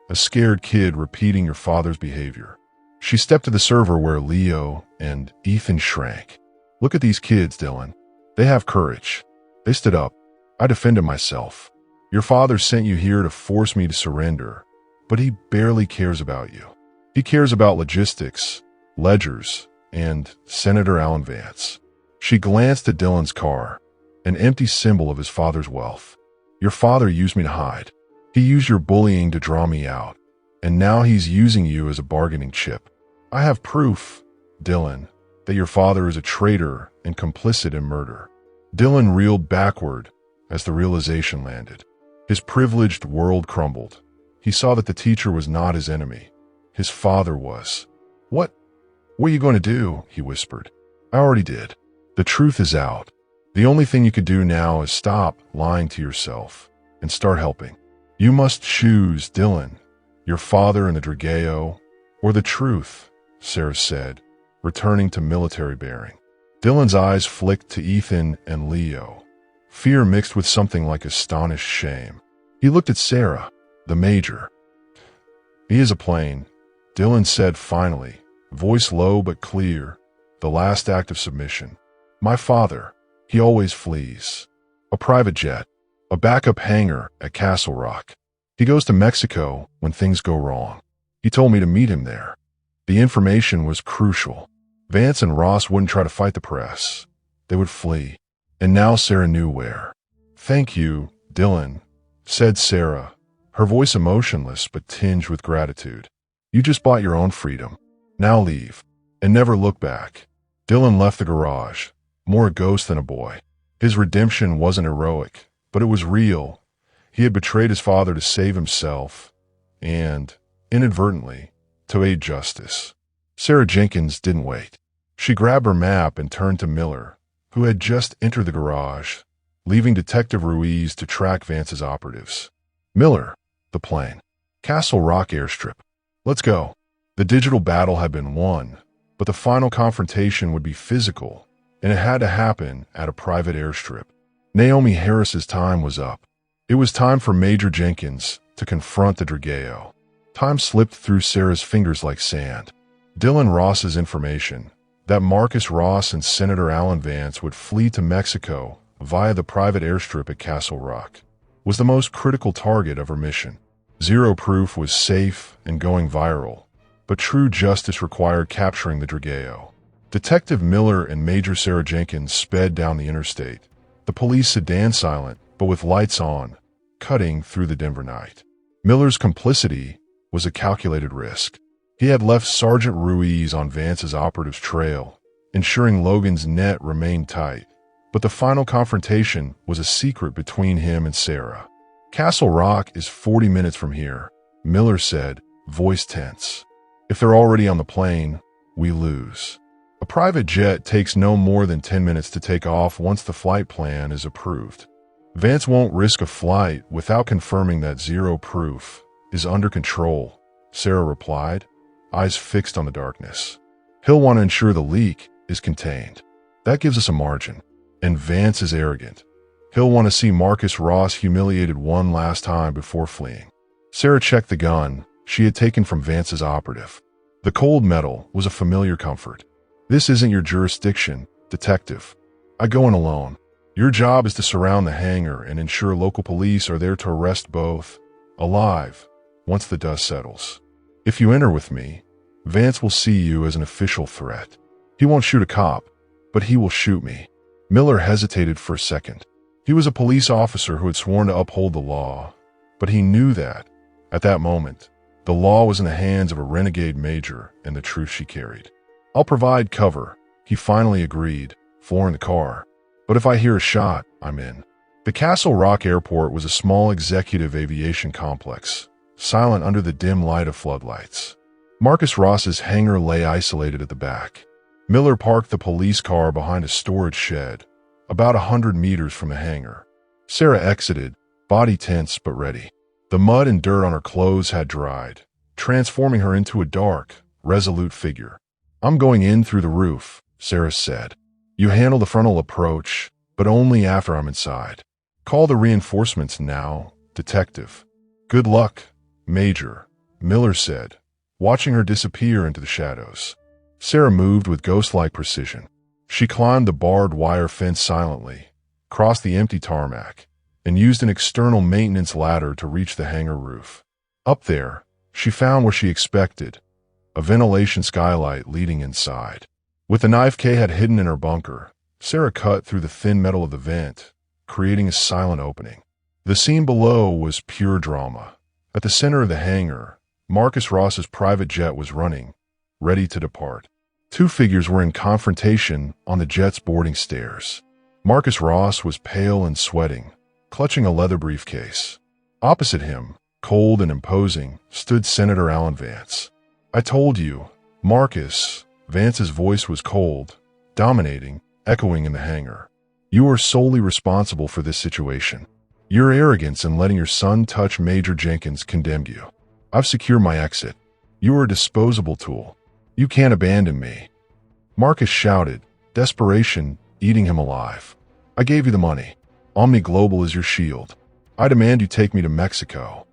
a scared kid repeating your father's behavior. She stepped to the server where Leo and Ethan shrank. Look at these kids, Dylan. They have courage. They stood up. I defended myself. Your father sent you here to force me to surrender, but he barely cares about you. He cares about logistics, ledgers, and Senator Alan Vance. She glanced at Dylan's car, an empty symbol of his father's wealth. Your father used me to hide. He used your bullying to draw me out, and now he's using you as a bargaining chip. I have proof, Dylan, that your father is a traitor and complicit in murder. Dylan reeled backward as the realization landed. His privileged world crumbled. He saw that the teacher was not his enemy. His father was. What are you going to do? He whispered. I already did. The truth is out. The only thing you could do now is stop lying to yourself and start helping. You must choose, Dylan, your father and the Drageo, or the truth, Sarah said, returning to military bearing. Dylan's eyes flicked to Ethan and Leo, fear mixed with something like astonished shame. He looked at Sarah, the major. He is a plane, Dylan said finally, voice low but clear, the last act of submission. My father, he always flees. A private jet, a backup hangar at Castle Rock. He goes to Mexico when things go wrong. He told me to meet him there. The information was crucial. Vance and Ross wouldn't try to fight the press. They would flee. And now Sarah knew where. Thank you, Dylan, said Sarah, her voice emotionless but tinged with gratitude. You just bought your own freedom. Now leave. And never look back. Dylan left the garage, more a ghost than a boy. His redemption wasn't heroic, but it was real. He had betrayed his father to save himself, and, inadvertently, to aid justice. Sarah Jenkins didn't wait. She grabbed her map and turned to Miller, who had just entered the garage, leaving Detective Ruiz to track Vance's operatives. Miller, the plane. Castle Rock airstrip. Let's go. The digital battle had been won, but the final confrontation would be physical, and it had to happen at a private airstrip. Naomi Harris's time was up. It was time for Major Jenkins to confront the Drageo. Time slipped through Sarah's fingers like sand. Dylan Ross's information, that Marcus Ross and Senator Alan Vance would flee to Mexico via the private airstrip at Castle Rock, was the most critical target of her mission. Zero proof was safe and going viral, but true justice required capturing the Drageo. Detective Miller and Major Sarah Jenkins sped down the interstate, the police sedan silent but with lights on, cutting through the Denver night. Miller's complicity was a calculated risk. He had left Sergeant Ruiz on Vance's operative's trail, ensuring Logan's net remained tight, but the final confrontation was a secret between him and Sarah. Castle Rock is 40 minutes from here, Miller said, voice tense. If they're already on the plane, we lose. A private jet takes no more than 10 minutes to take off once the flight plan is approved. Vance won't risk a flight without confirming that zero proof is under control, Sarah replied, eyes fixed on the darkness. He'll want to ensure the leak is contained. That gives us a margin. And Vance is arrogant. He'll want to see Marcus Ross humiliated one last time before fleeing. Sarah checked the gun she had taken from Vance's operative. The cold metal was a familiar comfort. This isn't your jurisdiction, detective. I go in alone. Your job is to surround the hangar and ensure local police are there to arrest both, alive, once the dust settles. If you enter with me, Vance will see you as an official threat. He won't shoot a cop, but he will shoot me. Miller hesitated for a second. He was a police officer who had sworn to uphold the law, but he knew that, at that moment, the law was in the hands of a renegade major and the truth she carried. I'll provide cover, he finally agreed, flooring the car. But if I hear a shot, I'm in. The Castle Rock Airport was a small executive aviation complex, silent under the dim light of floodlights. Marcus Ross's hangar lay isolated at the back. Miller parked the police car behind a storage shed, about 100 meters from the hangar. Sarah exited, body tense but ready. The mud and dirt on her clothes had dried, transforming her into a dark, resolute figure. "I'm going in through the roof," Sarah said. "You handle the frontal approach, but only after I'm inside. Call the reinforcements now, detective." "Good luck, Major," Miller said, watching her disappear into the shadows. Sarah moved with ghost-like precision. She climbed the barbed wire fence silently, crossed the empty tarmac, and used an external maintenance ladder to reach the hangar roof. Up there, she found what she expected, a ventilation skylight leading inside. With the knife Kay had hidden in her bunker, Sarah cut through the thin metal of the vent, creating a silent opening. The scene below was pure drama. At the center of the hangar, Marcus Ross's private jet was running, ready to depart. Two figures were in confrontation on the jet's boarding stairs. Marcus Ross was pale and sweating, clutching a leather briefcase. Opposite him, cold and imposing, stood Senator Alan Vance. "I told you, Marcus." Vance's voice was cold, dominating, echoing in the hangar. "You are solely responsible for this situation. Your arrogance in letting your son touch Major Jenkins condemned you. I've secured my exit. You are a disposable tool. You can't abandon me." Marcus shouted, desperation eating him alive. "I gave you the money. OmniGlobal is your shield. I demand you take me to Mexico."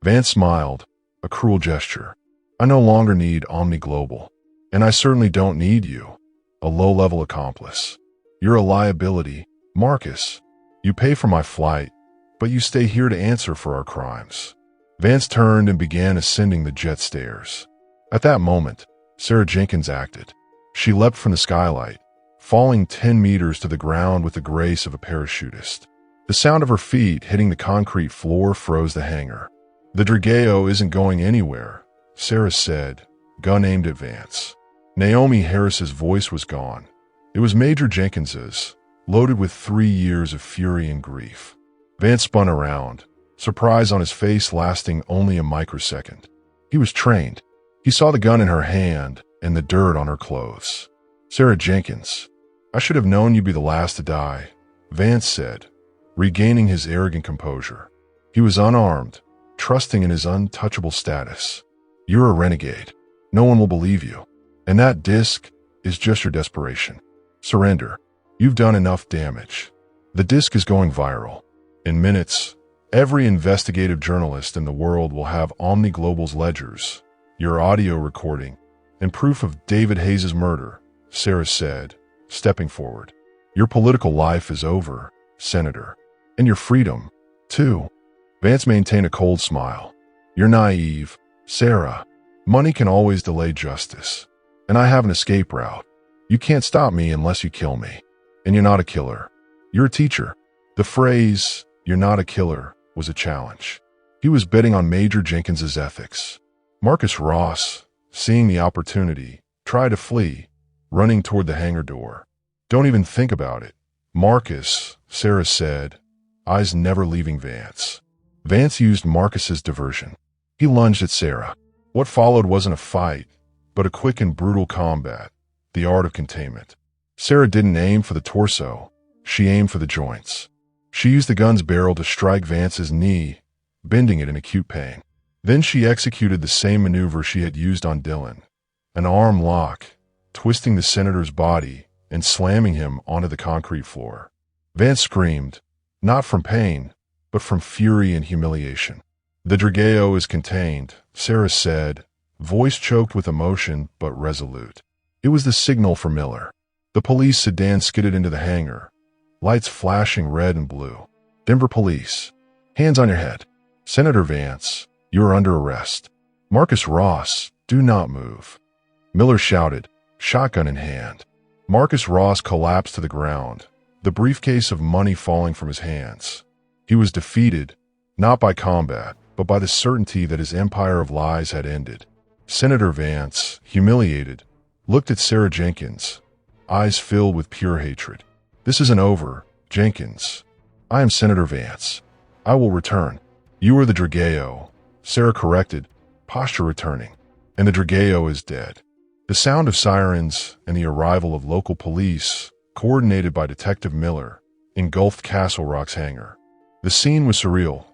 Vance smiled, a cruel gesture. "I no longer need OmniGlobal, and I certainly don't need you, a low-level accomplice. You're a liability, Marcus. You pay for my flight, but you stay here to answer for our crimes." Vance turned and began ascending the jet stairs. At that moment, Sarah Jenkins acted. She leapt from the skylight, falling 10 meters to the ground with the grace of a parachutist. The sound of her feet hitting the concrete floor froze the hangar. "The Drageo isn't going anywhere," Sarah said, gun aimed at Vance. Naomi Harris's voice was gone. It was Major Jenkins's, loaded with 3 years of fury and grief. Vance spun around, surprise on his face lasting only a microsecond. He was trained. He saw the gun in her hand and the dirt on her clothes. "Sarah Jenkins, I should have known you'd be the last to die," Vance said, regaining his arrogant composure. He was unarmed, trusting in his untouchable status. "You're a renegade. No one will believe you. And that disc is just your desperation. Surrender. You've done enough damage. The disc is going viral. In minutes, every investigative journalist in the world will have OmniGlobal's ledgers, your audio recording, and proof of David Hayes' murder," Sarah said, stepping forward. "Your political life is over, Senator. And your freedom, too." Vance maintained a cold smile. "You're naive, Sarah. Money can always delay justice. And I have an escape route. You can't stop me unless you kill me. And you're not a killer. You're a teacher." The phrase, "you're not a killer," was a challenge. He was betting on Major Jenkins's ethics. Marcus Ross, seeing the opportunity, tried to flee, running toward the hangar door. "Don't even think about it, Marcus," Sarah said, eyes never leaving Vance. Vance used Marcus's diversion. He lunged at Sarah. What followed wasn't a fight, but a quick and brutal combat, the art of containment. Sarah didn't aim for the torso, she aimed for the joints. She used the gun's barrel to strike Vance's knee, bending it in acute pain. Then she executed the same maneuver she had used on Dylan, an arm lock, twisting the senator's body and slamming him onto the concrete floor. Vance screamed, not from pain, but from fury and humiliation. "The Drageo is contained," Sarah said, voice choked with emotion but resolute. It was the signal for Miller. The police sedan skidded into the hangar, lights flashing red and blue. "Denver police, hands on your head. Senator Vance, you are under arrest. Marcus Ross, do not move." Miller shouted, shotgun in hand. Marcus Ross collapsed to the ground, the briefcase of money falling from his hands. He was defeated, not by combat, but by the certainty that his empire of lies had ended. Senator Vance, humiliated, looked at Sarah Jenkins, eyes filled with pure hatred. "This isn't over, Jenkins. I am Senator Vance. I will return." "You are the Drageo," Sarah corrected, posture returning. "And the Drageo is dead." The sound of sirens and the arrival of local police, coordinated by Detective Miller, engulfed Castle Rock's hangar. The scene was surreal.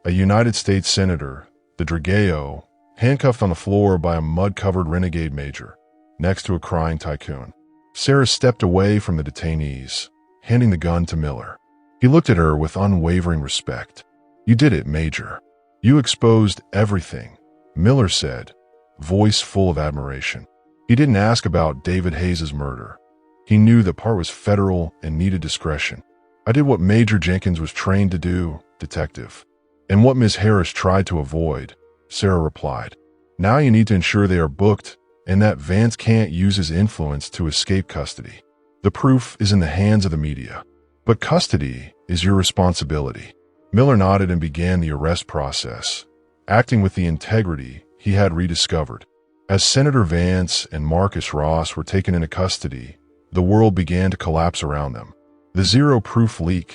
A United States Senator, the Drageo, handcuffed on the floor by a mud-covered renegade major, next to a crying tycoon. Sarah stepped away from the detainees, handing the gun to Miller. He looked at her with unwavering respect. "You did it, Major. You exposed everything," Miller said, voice full of admiration. He didn't ask about David Hayes' murder. He knew the part was federal and needed discretion. "I did what Major Jenkins was trained to do, Detective. And what Ms. Harris tried to avoid," Sarah replied. "Now you need to ensure they are booked and that Vance can't use his influence to escape custody. The proof is in the hands of the media. But custody is your responsibility." Miller nodded and began the arrest process, acting with the integrity he had rediscovered. As Senator Vance and Marcus Ross were taken into custody, the world began to collapse around them. The zero-proof leak,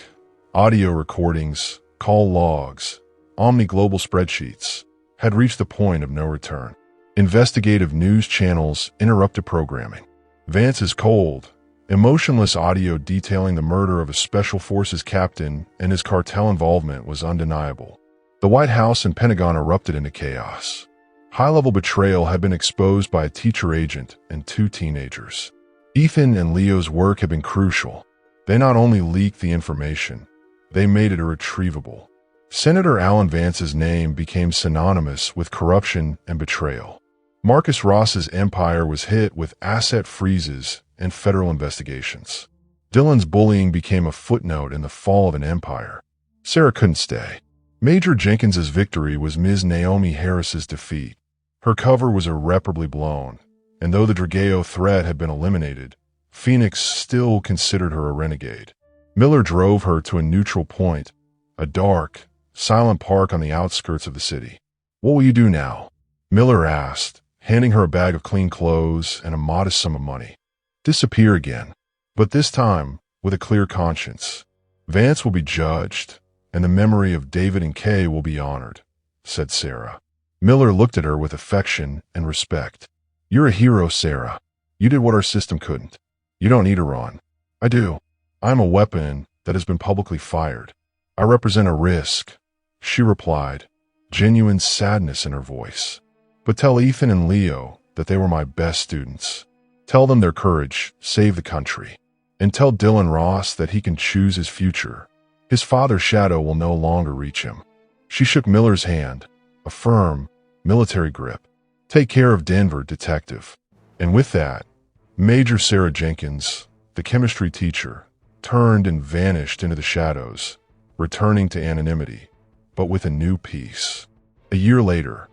audio recordings, call logs, OmniGlobal spreadsheets had reached the point of no return. Investigative news channels interrupted programming. Vance's cold, emotionless audio detailing the murder of a special forces captain and his cartel involvement was undeniable. The White House and Pentagon erupted into chaos. High-level betrayal had been exposed by a teacher agent and 2 teenagers. Ethan and Leo's work had been crucial. They not only leaked the information, they made it irretrievable. Senator Alan Vance's name became synonymous with corruption and betrayal. Marcus Ross's empire was hit with asset freezes and federal investigations. Dylan's bullying became a footnote in the fall of an empire. Sarah couldn't stay. Major Jenkins's victory was Ms. Naomi Harris's defeat. Her cover was irreparably blown, and though the Drageo threat had been eliminated, Phoenix still considered her a renegade. Miller drove her to a neutral point, a dark, silent park on the outskirts of the city. "What will you do now?" Miller asked, handing her a bag of clean clothes and a modest sum of money. "Disappear again, but this time with a clear conscience. Vance will be judged, and the memory of David and Kay will be honored," said Sarah. Miller looked at her with affection and respect. "You're a hero, Sarah. You did what our system couldn't. You don't need to run." "I do. I'm a weapon that has been publicly fired. I represent a risk," she replied, genuine sadness in her voice. "But tell Ethan and Leo that they were my best students. Tell them their courage saved the country. And tell Dylan Ross that he can choose his future. His father's shadow will no longer reach him." She shook Miller's hand, a firm, military grip. "Take care of Denver, Detective." And with that, Major Sarah Jenkins, the chemistry teacher, turned and vanished into the shadows, returning to anonymity, but with a new peace. A year later,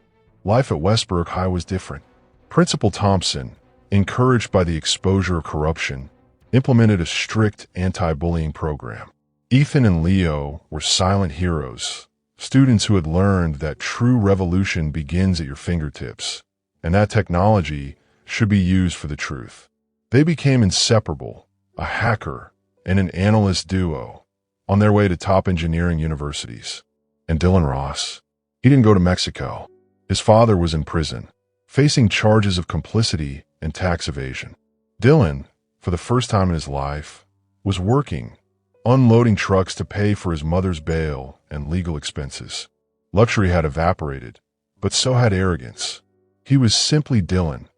life at Westbrook High was different. Principal Thompson, encouraged by the exposure of corruption, implemented a strict anti-bullying program. Ethan and Leo were silent heroes, students who had learned that true revolution begins at your fingertips, and that technology should be used for the truth. They became inseparable, a hacker and an analyst duo, on their way to top engineering universities. And Dylan Ross, he didn't go to Mexico. His father was in prison, facing charges of complicity and tax evasion. Dylan, for the first time in his life, was working, unloading trucks to pay for his mother's bail and legal expenses. Luxury had evaporated, but so had arrogance. He was simply Dylan,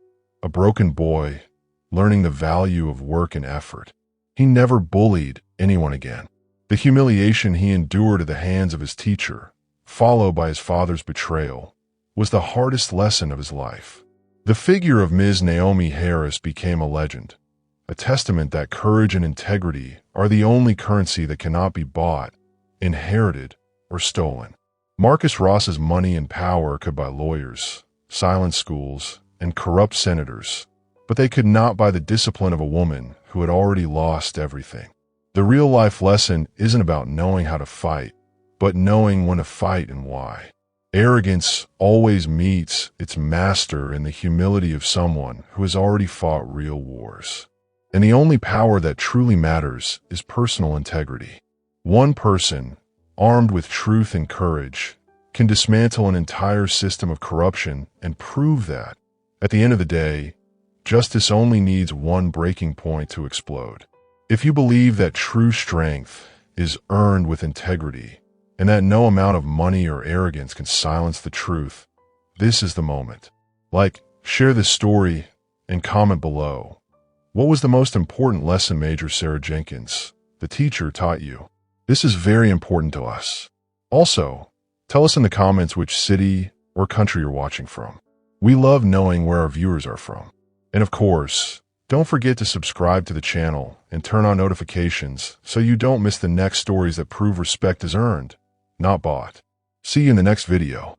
a broken boy, learning the value of work and effort. He never bullied anyone again. The humiliation he endured at the hands of his teacher, followed by his father's betrayal, was the hardest lesson of his life. The figure of Ms. Naomi Harris became a legend, a testament that courage and integrity are the only currency that cannot be bought, inherited, or stolen. Marcus Ross's money and power could buy lawyers, silence schools, and corrupt senators, but they could not buy the discipline of a woman who had already lost everything. The real-life lesson isn't about knowing how to fight, but knowing when to fight and why. Arrogance always meets its master in the humility of someone who has already fought real wars. And the only power that truly matters is personal integrity. One person, armed with truth and courage, can dismantle an entire system of corruption and prove that, at the end of the day, Justice only needs one breaking point to explode. If you believe that true strength is earned with integrity, and that no amount of money or arrogance can silence the truth, this is the moment. Like, share this story, and comment below. What was the most important lesson Major Sarah Jenkins, the teacher, taught you? This is very important to us. Also, tell us in the comments which city or country you're watching from. We love knowing where our viewers are from. And of course, don't forget to subscribe to the channel and turn on notifications so you don't miss the next stories that prove respect is earned, not bought. See you in the next video.